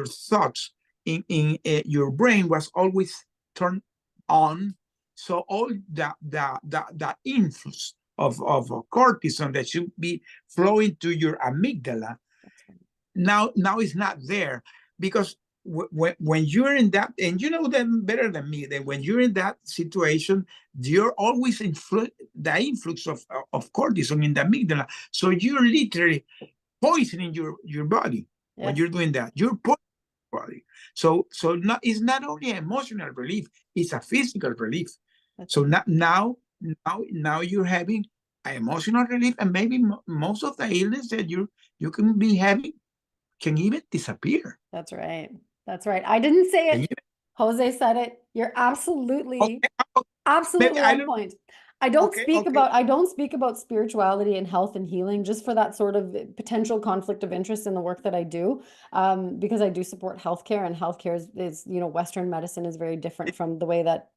Speaker 2: thoughts in your brain was always turned on. So all the influx of cortisol that should be flowing to your amygdala
Speaker 1: That's right.
Speaker 2: now is not there, because when you're in that, and you know them better than me, that when you're in that situation, you're always the influx of cortisol in the amygdala. So you're literally poisoning your body when
Speaker 1: Yes,
Speaker 2: you're doing that. You're body. So not, it's not only emotional relief, it's a physical relief.
Speaker 1: that's
Speaker 2: So
Speaker 1: right.
Speaker 2: now you're having an emotional relief, and maybe most of the illness that you can be having can even disappear.
Speaker 1: That's right. That's right. I didn't say
Speaker 2: Can
Speaker 1: it.
Speaker 2: even,
Speaker 1: Jose said it. You're absolutely,
Speaker 2: okay, okay, maybe
Speaker 1: absolutely
Speaker 2: I
Speaker 1: on
Speaker 2: don't.
Speaker 1: point.
Speaker 2: Okay.
Speaker 1: I don't speak about spirituality and health and healing just for that sort of potential conflict of interest in the work that I do, because I do support healthcare, and healthcare is, Western medicine is very different from the way that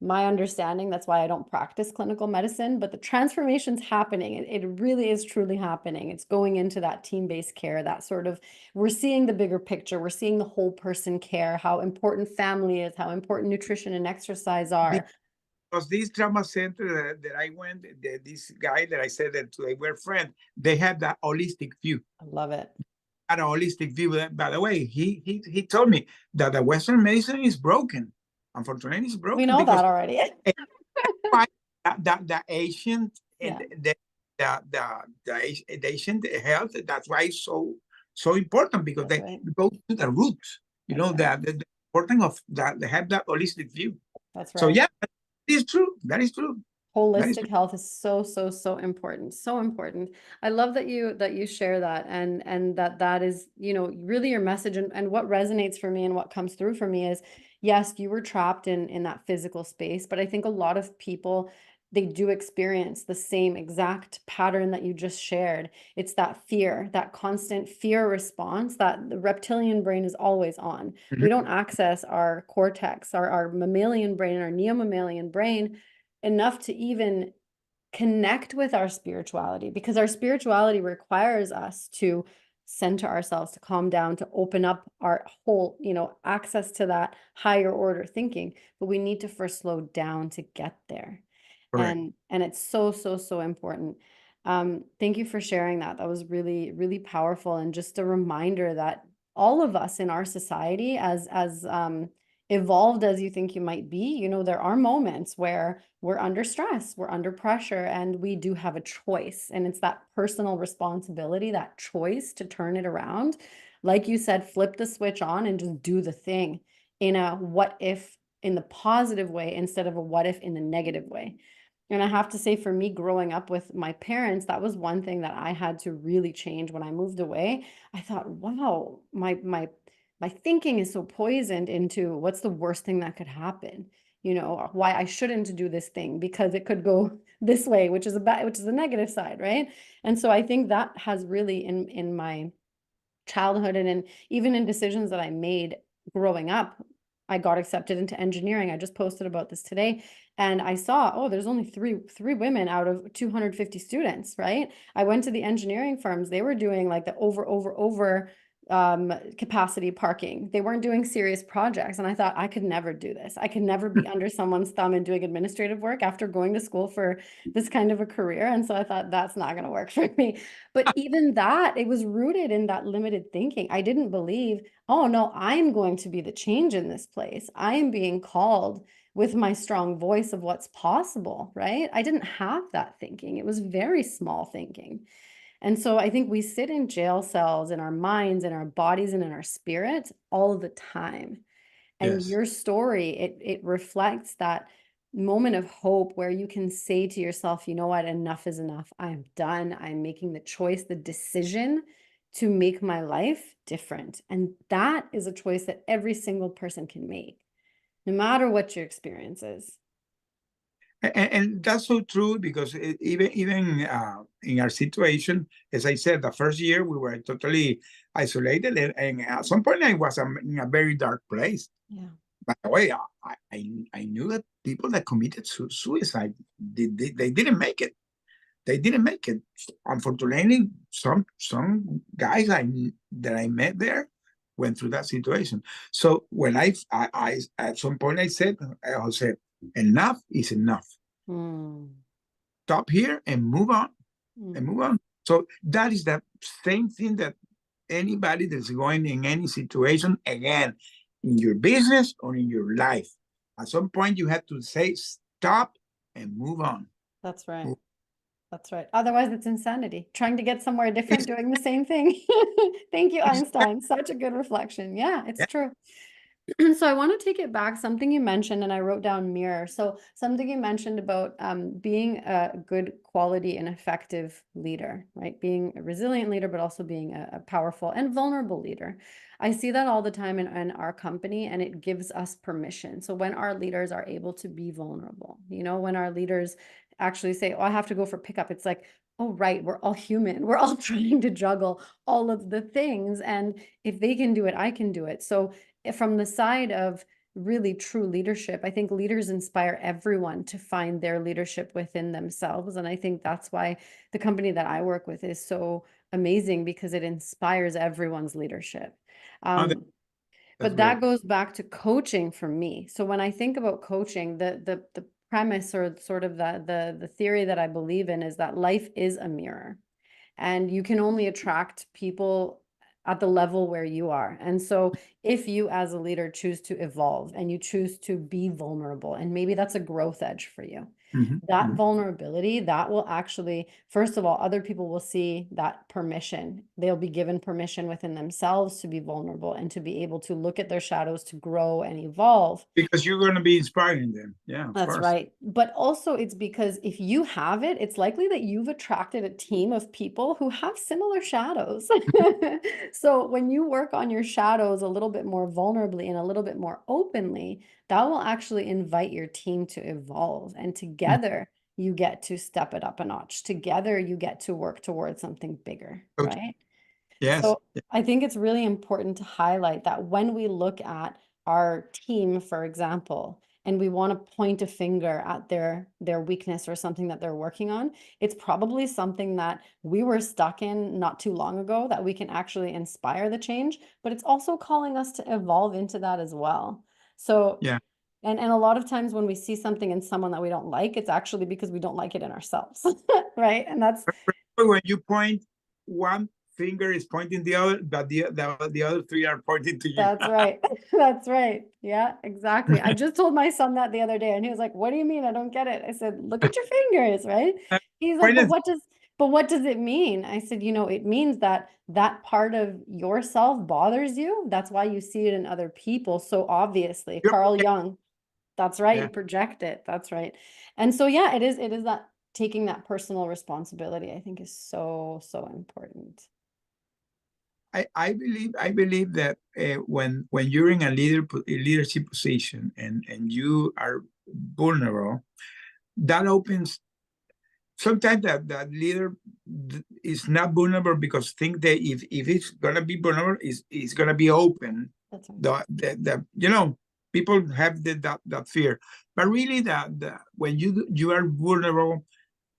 Speaker 1: my understanding. That's why I don't practice clinical medicine, but the transformation's happening. It really is truly happening. It's going into that team-based care, that sort of, we're seeing the bigger picture. We're seeing the whole person care, how important family is, how important nutrition and exercise are.
Speaker 2: Because this trauma center that I went, this guy that I said that they were friends, they had that holistic view.
Speaker 1: I love it.
Speaker 2: Had a holistic view. By the way, he told me that the Western medicine is broken. Unfortunately, it's
Speaker 1: We
Speaker 2: broken
Speaker 1: know
Speaker 2: because
Speaker 1: that already.
Speaker 2: the ancient
Speaker 1: Yeah,
Speaker 2: the ancient health. That's why it's so important, because
Speaker 1: that's
Speaker 2: they
Speaker 1: right.
Speaker 2: go to the roots. You
Speaker 1: That's
Speaker 2: know
Speaker 1: right.
Speaker 2: the importance of that. They have that holistic view.
Speaker 1: That's
Speaker 2: So
Speaker 1: right.
Speaker 2: yeah, that is true. That is true. That is
Speaker 1: Holistic
Speaker 2: true.
Speaker 1: health is so, so, so important. So important. I love that you share that, and that is, really your message, and what resonates for me and what comes through for me is, yes, you were trapped in that physical space, but I think a lot of people, they do experience the same exact pattern that you just shared. It's that fear, that constant fear response that the reptilian brain is always on.
Speaker 2: Mhm.
Speaker 1: We don't access our cortex, our mammalian brain, our neo-mammalian brain enough to even connect with our spirituality, because our spirituality requires us to center ourselves, to calm down, to open up our whole, access to that higher order thinking. But we need to first slow down to get there.
Speaker 2: Correct.
Speaker 1: And it's so, so, so important. Thank you for sharing that. That was really, really powerful, and just a reminder that all of us in our society, as evolved as you think you might be, there are moments where we're under stress, we're under pressure, and we do have a choice. And it's that personal responsibility, that choice to turn it around. like you said, flip the switch on and just do the thing in a what if in the positive way instead of a what if in the negative way. And I have to say, for me, growing up with my parents, that was one thing that I had to really change when I moved away. I thought, wow, my thinking is so poisoned into what's the worst thing that could happen. You know, why I shouldn't do this thing because it could go this way, which is which is the negative side, right? And so I think that has really in my childhood and even in decisions that I made growing up. I got accepted into engineering. I just posted about this today, and I saw, oh, there's only three women out of 250 students, right? I went to the engineering firms. They were doing like the over capacity parking. They weren't doing serious projects. And I thought I could never do this. I could never be under someone's thumb and doing administrative work after going to school for this kind of a career. And so I thought that's not going to work for me. But even that, it was rooted in that limited thinking. I didn't believe, oh no, I'm going to be the change in this place. I am being called with my strong voice of what's possible, right? I didn't have that thinking. It was very small thinking. And so I think we sit in jail cells in our minds, in our bodies, and in our spirits all the time. And
Speaker 2: Yes.
Speaker 1: your story, it reflects that moment of hope where you can say to yourself, you know what, enough is enough. I'm done. I'm making the choice, the decision to make my life different. And that is a choice that every single person can make, no matter what your experience is.
Speaker 2: And that's so true because even in our situation, as I said, the first year we were totally isolated, and at some point I was in a very dark place.
Speaker 1: Yeah.
Speaker 2: By the way, I knew that people that committed suicide, they didn't make it. They didn't make it. Unfortunately, some guys that I met there went through that situation. So when I at some point I said, Jose, enough is enough.
Speaker 1: Mm.
Speaker 2: Stop here and move on and
Speaker 1: Mm.
Speaker 2: move on. So that is the same thing that anybody that's going in any situation, again, in your business or in your life, at some point you have to say stop and move on.
Speaker 1: That's right.
Speaker 2: Move.
Speaker 1: That's right. Otherwise, it's insanity. Trying to get somewhere different, doing the same thing. Thank you, Einstein. Such a good reflection. Yeah, it's
Speaker 2: Yeah.
Speaker 1: true. So I want to take it back, something you mentioned, and I wrote down mirror. So something you mentioned about being a good quality and effective leader, right? Being a resilient leader, but also being a powerful and vulnerable leader. I see that all the time in our company, and it gives us permission. So when our leaders are able to be vulnerable, you know, when our leaders actually say, oh, I have to go for pickup, it's like, oh, right, we're all human. We're all trying to juggle all of the things. And if they can do it, I can do it. So from the side of really true leadership, I think leaders inspire everyone to find their leadership within themselves. And I think that's why the company that I work with is so amazing, because it inspires everyone's leadership.
Speaker 2: Oh,
Speaker 1: Um,
Speaker 2: that's
Speaker 1: but
Speaker 2: great.
Speaker 1: that goes back to coaching for me. So when I think about coaching, the premise or sort of the theory that I believe in is that life is a mirror, and you can only attract people at the level where you are. And so if you as a leader choose to evolve and you choose to be vulnerable, and maybe that's a growth edge for you,
Speaker 2: Mm-hmm.
Speaker 1: that
Speaker 2: Mm-hmm.
Speaker 1: vulnerability, that will actually, first of all, other people will see that permission. They'll be given permission within themselves to be vulnerable and to be able to look at their shadows, to grow and evolve.
Speaker 2: Because you're going to be inspiring them. Yeah, of
Speaker 1: That's
Speaker 2: course.
Speaker 1: right. But also, it's because if you have it, it's likely that you've attracted a team of people who have similar shadows. So when you work on your shadows a little bit more vulnerably and a little bit more openly, that will actually invite your team to evolve. And
Speaker 2: Mm.
Speaker 1: together, you get to step it up a notch. Together, you get to work towards something bigger,
Speaker 2: Coach.
Speaker 1: right?
Speaker 2: Yes.
Speaker 1: So I think it's really important to highlight that when we look at our team, for example, and we want to point a finger at their weakness or something that they're working on, it's probably something that we were stuck in not too long ago that we can actually inspire the change, but it's also calling us to evolve into that as well. So,
Speaker 2: Yeah.
Speaker 1: and a lot of times when we see something in someone that we don't like, it's actually because we don't like it in ourselves, right? And
Speaker 2: Remember when you point, one finger is pointing the other, but the other three are pointing to you.
Speaker 1: that's right. That's right. Yeah, exactly. I just told my son that the other day, and he was like, "What do you mean? I don't get it." I said, "Look at your fingers, right?" He's like,
Speaker 2: Point
Speaker 1: "But
Speaker 2: it.
Speaker 1: what does But what does it mean? I said, it means that that part of yourself bothers you. That's why you see it in other people so obviously.
Speaker 2: You're
Speaker 1: Carl
Speaker 2: protect-
Speaker 1: Jung, that's right. You
Speaker 2: yeah.
Speaker 1: project it. That's right. And so, yeah, it is that taking that personal responsibility, I think is so, so important.
Speaker 2: I believe that when you're in a leadership position and you are vulnerable, that opens sometimes that leader is not vulnerable because think that if it's gonna be vulnerable, is gonna be open.
Speaker 1: That's right.
Speaker 2: The people have that fear, but really the when you are vulnerable,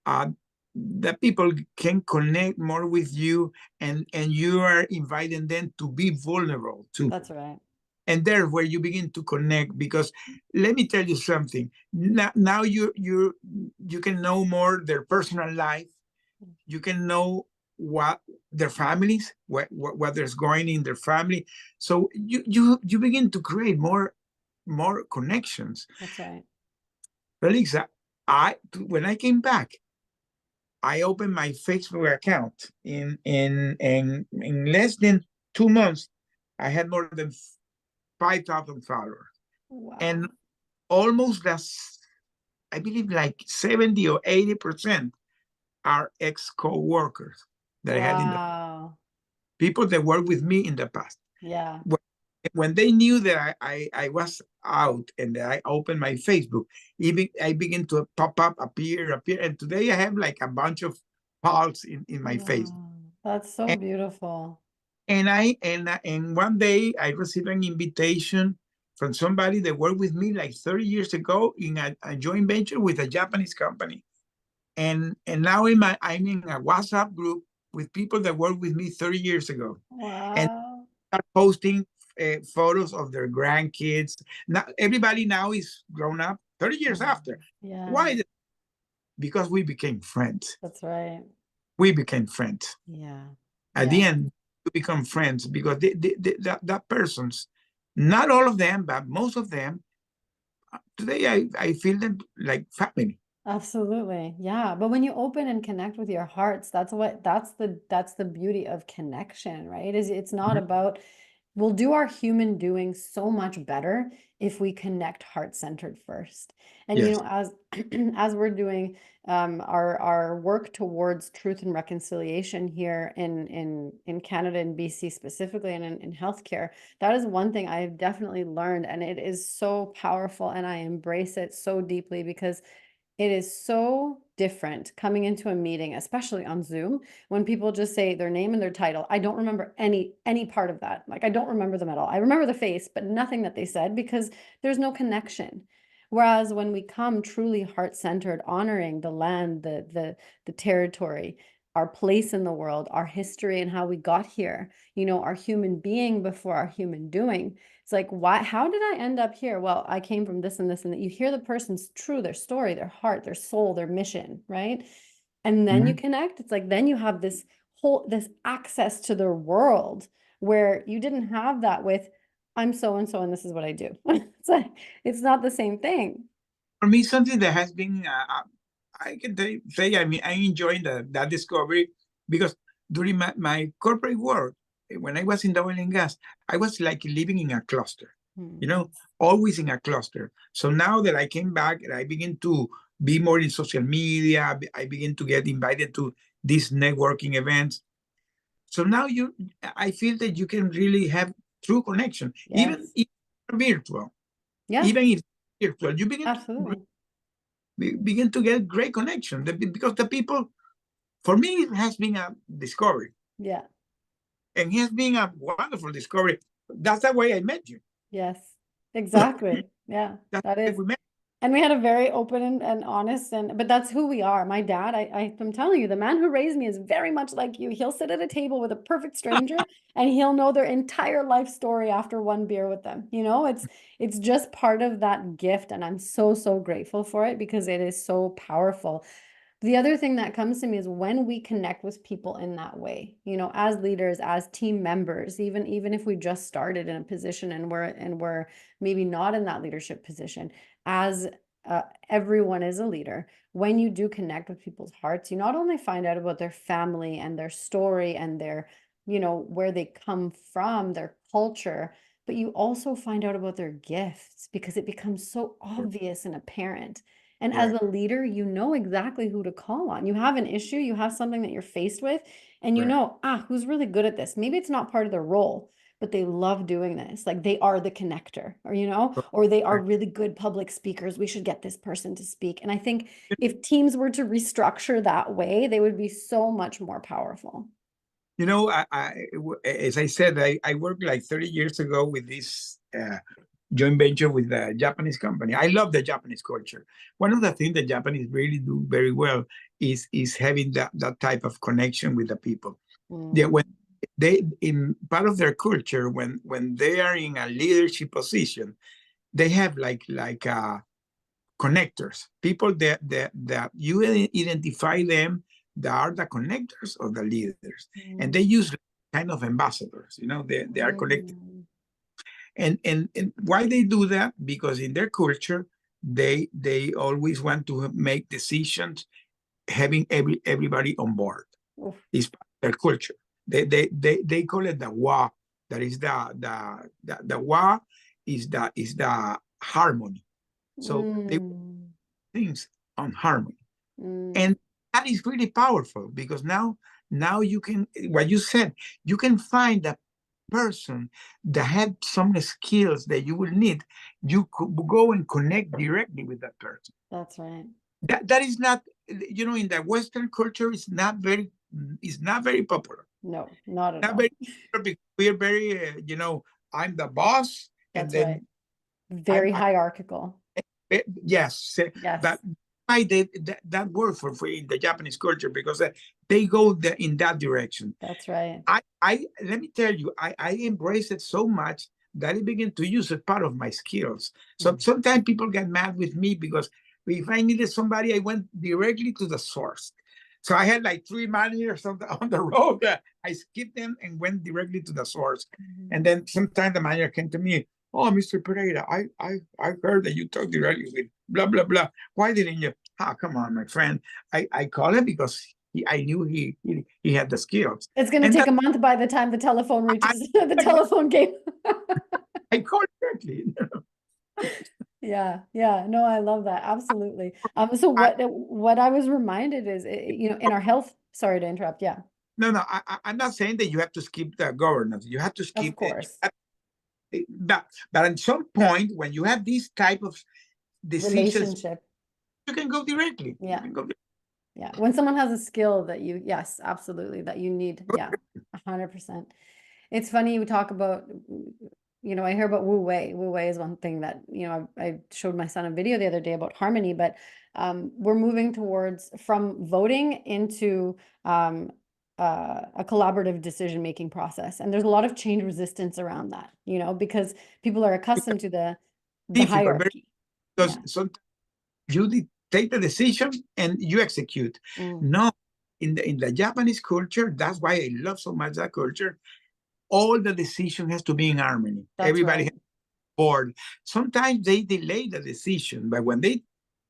Speaker 2: uh, the people can connect more with you, and you are inviting them to be vulnerable too,
Speaker 1: That's right.
Speaker 2: and there where you begin to connect. Because let me tell you something, now you can know more their personal life, you can know what their families, what there's going in their family, so you begin to create more connections.
Speaker 1: That's right.
Speaker 2: Felix, when I came back, I opened my Facebook account in less than 2 months. I had more than 5,000 followers, and
Speaker 1: Wow.
Speaker 2: almost that's, I believe, like 70 or 80% are ex co-workers that I had in the
Speaker 1: Wow.
Speaker 2: people that worked with me in the past.
Speaker 1: Yeah.
Speaker 2: When, when they knew that I was out and that I opened my Facebook, even I began to pop up, appear, and today I have like a bunch of pulse in my face.
Speaker 1: Wow. That's so
Speaker 2: And
Speaker 1: beautiful.
Speaker 2: and one day I received an invitation from somebody that worked with me like 30 years ago in a joint venture with a Japanese company. And now I'm in a WhatsApp group with people that worked with me 30 years ago, and
Speaker 1: Wow.
Speaker 2: are posting photos of their grandkids. Now everybody now is grown up 30 years
Speaker 1: Mm.
Speaker 2: after.
Speaker 1: Yeah,
Speaker 2: Why? Because we became friends.
Speaker 1: that's right.
Speaker 2: We became friends.
Speaker 1: Yeah.
Speaker 2: At
Speaker 1: Yeah.
Speaker 2: the end, we become friends because that person's, not all of them, but most of them, today I feel them like family.
Speaker 1: Absolutely. Yeah. But when you open and connect with your hearts, that's the beauty of connection, right? Is it's not
Speaker 2: Mhm.
Speaker 1: about we'll do our human doing so much better if we connect heart-centered first. And
Speaker 2: Yes.
Speaker 1: as as we're doing our work towards truth and reconciliation here in Canada and BC specifically, and in healthcare, that is one thing I have definitely learned, and it is so powerful, and I embrace it so deeply because it is so different coming into a meeting, especially on Zoom, when people just say their name and their title. I don't remember any part of that. Like I don't remember them at all. I remember the face, but nothing that they said because there's no connection. Whereas when we come truly heart-centered, honoring the land, the territory, our place in the world, our history and how we got here, our human being before our human doing, it's like, why, how did I end up here? Well, I came from this and this and that. You hear the person's their story, their heart, their soul, their mission, right? And then you
Speaker 2: Mhm.
Speaker 1: connect. It's like, then you have this access to their world where you didn't have that with, I'm so and so, and this is what I do. It's like, it's not the same thing.
Speaker 2: For me, something that has been, I can say, I mean, I enjoyed that discovery because during my corporate work, when I was in the oil and gas, I was like living in a cluster, you
Speaker 1: Hmm.
Speaker 2: know, always in a cluster. So now that I came back and I begin to be more in social media, I begin to get invited to these networking events. So now I feel that you can really have true connection, even
Speaker 1: Yes.
Speaker 2: if virtual,
Speaker 1: Yeah,
Speaker 2: even if virtual, you
Speaker 1: absolutely.
Speaker 2: begin to get great connection because the people, for me, it has been a discovery,
Speaker 1: Yeah.
Speaker 2: and it has been a wonderful discovery. That's the way I met you.
Speaker 1: Yes. Exactly. Yeah,
Speaker 2: That's
Speaker 1: that
Speaker 2: the
Speaker 1: is.
Speaker 2: way we met.
Speaker 1: And we had a very open and honest but that's who we are. My dad, I'm telling you, the man who raised me is very much like you. He'll sit at a table with a perfect stranger and he'll know their entire life story after one beer with them. It's just part of that gift, and I'm so, so grateful for it because it is so powerful. The other thing that comes to me is when we connect with people in that way, as leaders, as team members, even if we just started in a position and we're maybe not in that leadership position, as everyone is a leader. When you do connect with people's hearts, you not only find out about their family and their story and their, where they come from, their culture, but you also find out about their gifts because it becomes so obvious and apparent. And as
Speaker 2: Correct.
Speaker 1: a leader, you know exactly who to call on. You have an issue, you have something that you're faced with, and
Speaker 2: Correct.
Speaker 1: who's really good at this? Maybe it's not part of their role, but they love doing this. Like they are the connector, or they are
Speaker 2: Correct.
Speaker 1: really good public speakers. We should get this person to speak. And I think if teams were to restructure that way, they would be so much more powerful.
Speaker 2: As I said, I worked like 30 years ago with this joint venture with the Japanese company. I love the Japanese culture. One of the things the Japanese really do very well is having that type of connection with the people. When
Speaker 1: Mm.
Speaker 2: they in part of their culture, when they are in a leadership position, they have like connectors, people that you identify them that are the connectors of the leaders, and they
Speaker 1: Mm.
Speaker 2: use kind of ambassadors. They are connected,
Speaker 1: Mm.
Speaker 2: and why they do that? Because in their culture, they always want to make decisions having everybody on board.
Speaker 1: Oof.
Speaker 2: It's their culture. They call it the wa. That is the wa is the harmony. So they
Speaker 1: Mm.
Speaker 2: things on harmony.
Speaker 1: Mm.
Speaker 2: And that is really powerful because now you can, what you said, you can find a person that had some skills that you will need. You could go and connect directly with that person.
Speaker 1: That's right.
Speaker 2: That is not, in the Western culture, it's not very popular.
Speaker 1: No, not at
Speaker 2: Not
Speaker 1: all.
Speaker 2: very popular because we're very, I'm the boss, and
Speaker 1: That's
Speaker 2: then
Speaker 1: right. Very
Speaker 2: I
Speaker 1: hierarchical.
Speaker 2: yes,
Speaker 1: Yes,
Speaker 2: that why that word for in the Japanese culture, because they go in that direction.
Speaker 1: that's right.
Speaker 2: I let me tell you, I embrace it so much that I begin to use it part of my skills. So
Speaker 1: Mm.
Speaker 2: sometimes people get mad with me because if I needed somebody, I went directly to the source. So I had like 3 managers on the road. I skipped them and went directly to the source.
Speaker 1: Mhm.
Speaker 2: And then sometimes the manager came to me, "Oh, Mr. Pereira, I heard that you talked directly with blah blah blah. Why didn't you?" Ah, come on, my friend. I called him because I knew he had the skills,
Speaker 1: It's going to
Speaker 2: and
Speaker 1: take
Speaker 2: that
Speaker 1: a month by the time the telephone
Speaker 2: I
Speaker 1: reaches the telephone game.
Speaker 2: I called directly.
Speaker 1: Yeah, yeah. No, I love that. Absolutely. So
Speaker 2: I,
Speaker 1: what I was reminded is, in our health, sorry to interrupt. Yeah,
Speaker 2: no, no, I'm not saying that you have to skip the governance. You have to
Speaker 1: of
Speaker 2: skip it.
Speaker 1: course.
Speaker 2: But at some point, when you have these type of decisions,
Speaker 1: Relationship.
Speaker 2: you can go directly. You
Speaker 1: Yeah.
Speaker 2: can go.
Speaker 1: Yeah. When someone has a skill that yes, absolutely, that you need. Yeah,
Speaker 2: Directly.
Speaker 1: 100%. It's funny we talk about, I hear about Wu Wei. Wu Wei is one thing that, I showed my son a video the other day about harmony, but we're moving towards from voting into a collaborative decision-making process. And there's a lot of change resistance around that, because people are accustomed to the
Speaker 2: Difficult, very,
Speaker 1: hierarchy.
Speaker 2: because
Speaker 1: Yeah.
Speaker 2: sometimes you take the decision and you execute.
Speaker 1: Mm,
Speaker 2: No, in the Japanese culture, that's why I love so much that culture. All the decision has to be in harmony.
Speaker 1: that's
Speaker 2: Everybody has
Speaker 1: right.
Speaker 2: board. Sometimes they delay the decision, but when they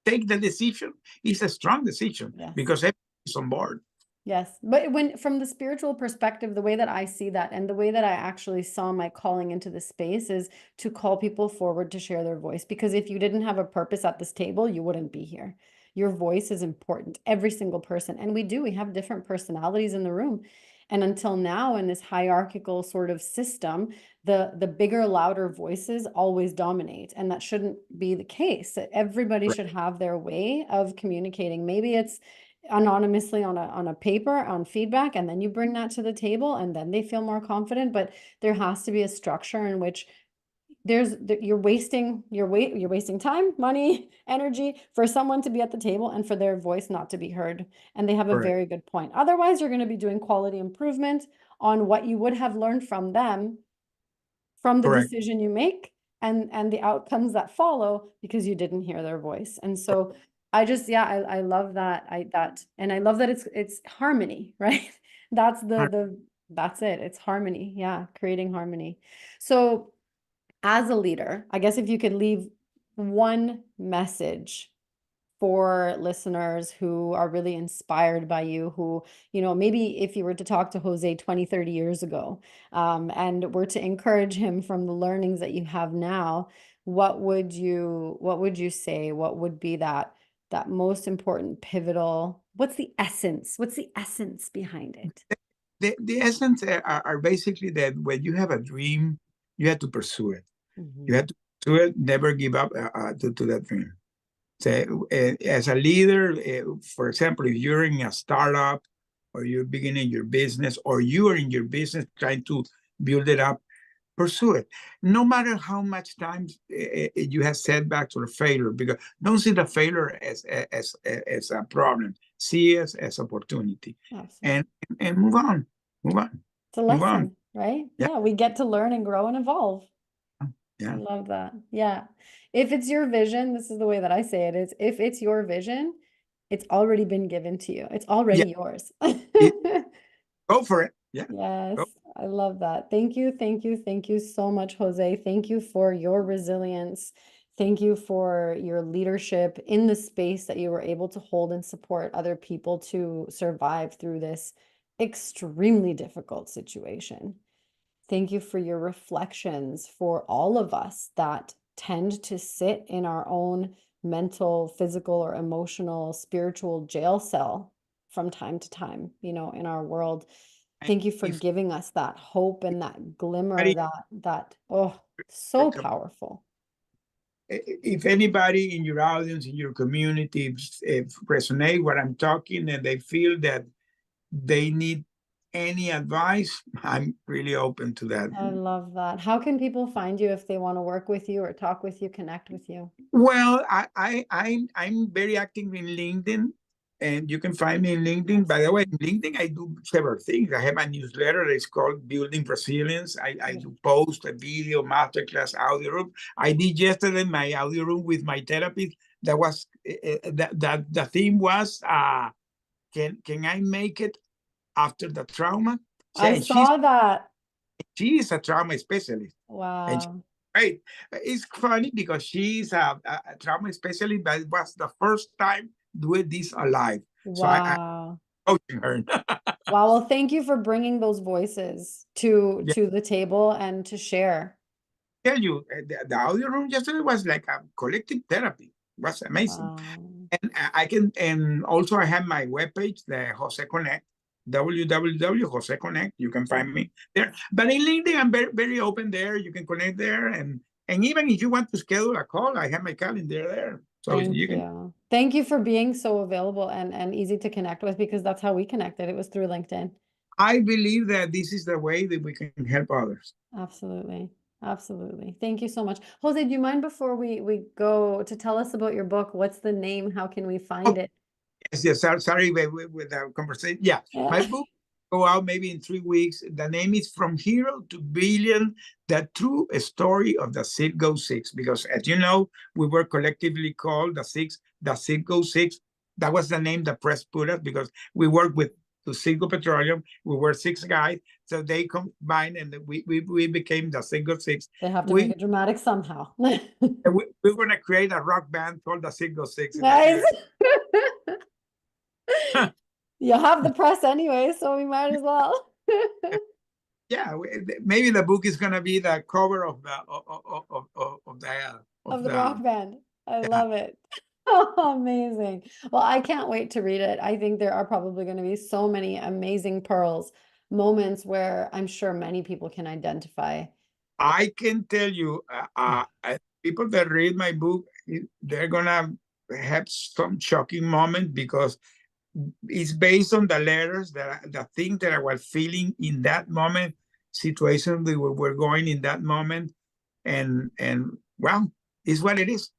Speaker 2: take the decision, it's a strong decision
Speaker 1: Yes.
Speaker 2: because everybody's on board.
Speaker 1: Yes, but when from the spiritual perspective, the way that I see that and the way that I actually saw my calling into this space is to call people forward to share their voice. Because if you didn't have a purpose at this table, you wouldn't be here. Your voice is important, every single person. And we have different personalities in the room. And until now, in this hierarchical sort of system, the bigger, louder voices always dominate. And that shouldn't be the case. Everybody
Speaker 2: Right.
Speaker 1: should have their way of communicating. Maybe it's anonymously on a paper on feedback, and then you bring that to the table and then they feel more confident, but there has to be a structure in which you're wasting time, money, energy for someone to be at the table and for their voice not to be heard. And they have a
Speaker 2: Correct.
Speaker 1: very good point. Otherwise you're going to be doing quality improvement on what you would have learned from them, from the
Speaker 2: Correct.
Speaker 1: decision you make, and the outcomes that follow because you didn't hear their voice. And so I just, yeah, I love that. And I love that it's harmony, right? That's that's it. It's harmony. Yeah, creating harmony. So as a leader, I guess if you could leave one message for listeners who are really inspired by you, who, maybe if you were to talk to Jose 20, 30 years ago, and were to encourage him from the learnings that you have now, what would you say? What would be that most important pivotal, what's the essence? What's the essence behind it?
Speaker 2: The essence are basically that when you have a dream, you have to pursue it. You
Speaker 1: Mhm.
Speaker 2: have to pursue it, never give up to that dream. So, as a leader, for example, if you're in a startup or you're beginning your business or you are in your business trying to build it up, pursue it. No matter how much time you have setbacks or failure, because don't see the failure as a problem. See it as opportunity,
Speaker 1: Absolutely.
Speaker 2: and move on, move on,
Speaker 1: It's a
Speaker 2: move on.
Speaker 1: lesson, right?
Speaker 2: Yeah,
Speaker 1: Yeah, we get to learn and grow and evolve. I
Speaker 2: yeah,
Speaker 1: love that. Yeah. If it's your vision, this is the way that I say it is if it's your vision, it's already been given to you. It's
Speaker 2: yeah.
Speaker 1: already yours.
Speaker 2: It, go for it. Yeah,
Speaker 1: Yes,
Speaker 2: go.
Speaker 1: I love that. Thank you, thank you, thank you so much, Jose. Thank you for your resilience. Thank you for your leadership in the space that you were able to hold and support other people to survive through this extremely difficult situation. Thank you for your reflections for all of us that tend to sit in our own mental, physical, or emotional, spiritual jail cell from time to time, in our world.
Speaker 2: And
Speaker 1: Thank you for
Speaker 2: if
Speaker 1: giving us that hope and that glimmer,
Speaker 2: anybody,
Speaker 1: that oh, so powerful.
Speaker 2: if anybody in your audience, in your community, if resonate what I'm talking and they feel that they need any advice, I'm really open to that.
Speaker 1: I love that. How can people find you if they want to work with you or talk with you, connect with you?
Speaker 2: Well, I'm very active in LinkedIn, and you can find me in LinkedIn. By the way, in
Speaker 1: Excellent.
Speaker 2: LinkedIn, I do several things. I have a newsletter. It's called Building Resilience. I do
Speaker 1: Beautiful.
Speaker 2: post a video, masterclass, audio room. I did yesterday my audio room with my therapist. That was that the theme was can I make it after the trauma?
Speaker 1: I
Speaker 2: And she's
Speaker 1: saw that.
Speaker 2: she is a trauma specialist, and
Speaker 1: Wow.
Speaker 2: right. It's funny because she's a trauma specialist, but it was the first time doing this alive. So I
Speaker 1: Wow.
Speaker 2: coaching her.
Speaker 1: Wow. Well, thank you for bringing those voices to
Speaker 2: Yeah,
Speaker 1: to the table and to share.
Speaker 2: tell you, the audio room yesterday was like a collective therapy. It was amazing.
Speaker 1: Wow.
Speaker 2: And I can, and also I have my webpage, the Jose Connect, www.jose Connect. You can find me there. But in LinkedIn, I'm very, very open there. You can connect there. And even if you want to schedule a call, I have my calendar there. So
Speaker 1: Thank
Speaker 2: you can,
Speaker 1: you. Thank you for being so available and easy to connect with because that's how we connected. It was through LinkedIn.
Speaker 2: I believe that this is the way that we can help others.
Speaker 1: Absolutely. Absolutely. Thank you so much. Jose, do you mind before we go to tell us about your book? What's the name? How can we find
Speaker 2: Oh,
Speaker 1: it?
Speaker 2: yes, yes. Sorry with the conversation. Yeah, my book go out maybe in 3 weeks. The name is From Hero to Billion: The True Story of the Citgo Six. Because as you know, we were collectively called the Six, the Citgo Six. That was the name the press put us because we worked with to Citgo Petroleum. We were six guys, so they combined and we became the Citgo Six.
Speaker 1: They have to make
Speaker 2: We
Speaker 1: it dramatic somehow.
Speaker 2: we're gonna create a rock band called the Citgo Six in a few
Speaker 1: Nice.
Speaker 2: years.
Speaker 1: You have the press anyway, so we might as well.
Speaker 2: Yeah, maybe the book is gonna be the cover of the
Speaker 1: Of
Speaker 2: of
Speaker 1: the
Speaker 2: the
Speaker 1: rock band. I
Speaker 2: yeah.
Speaker 1: love it. Oh, amazing. Well, I can't wait to read it. I think there are probably going to be so many amazing pearls, moments where I'm sure many people can identify.
Speaker 2: I can tell you, people that read my book, they're gonna have some shocking moment because it's based on the letters that the things that I was feeling in that moment, situation we were going in that moment, and well, it's what it is.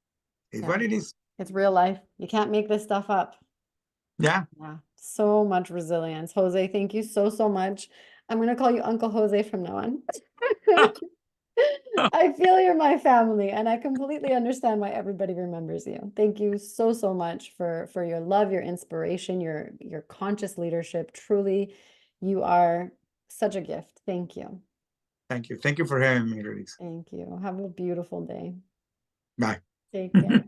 Speaker 2: It's
Speaker 1: Yeah,
Speaker 2: what it is.
Speaker 1: it's real life. You can't make this stuff up.
Speaker 2: Yeah.
Speaker 1: Yeah, so much resilience. Jose, thank you so, so much. I'm going to call you Uncle Jose from now on. I feel you're my family, and I completely understand why everybody remembers you. Thank you so, so much for your love, your inspiration, your conscious leadership. Truly, you are such a gift. Thank you.
Speaker 2: Thank you. Thank you for having me, Release.
Speaker 1: Thank you. Have a beautiful day.
Speaker 2: Bye.
Speaker 1: Take care.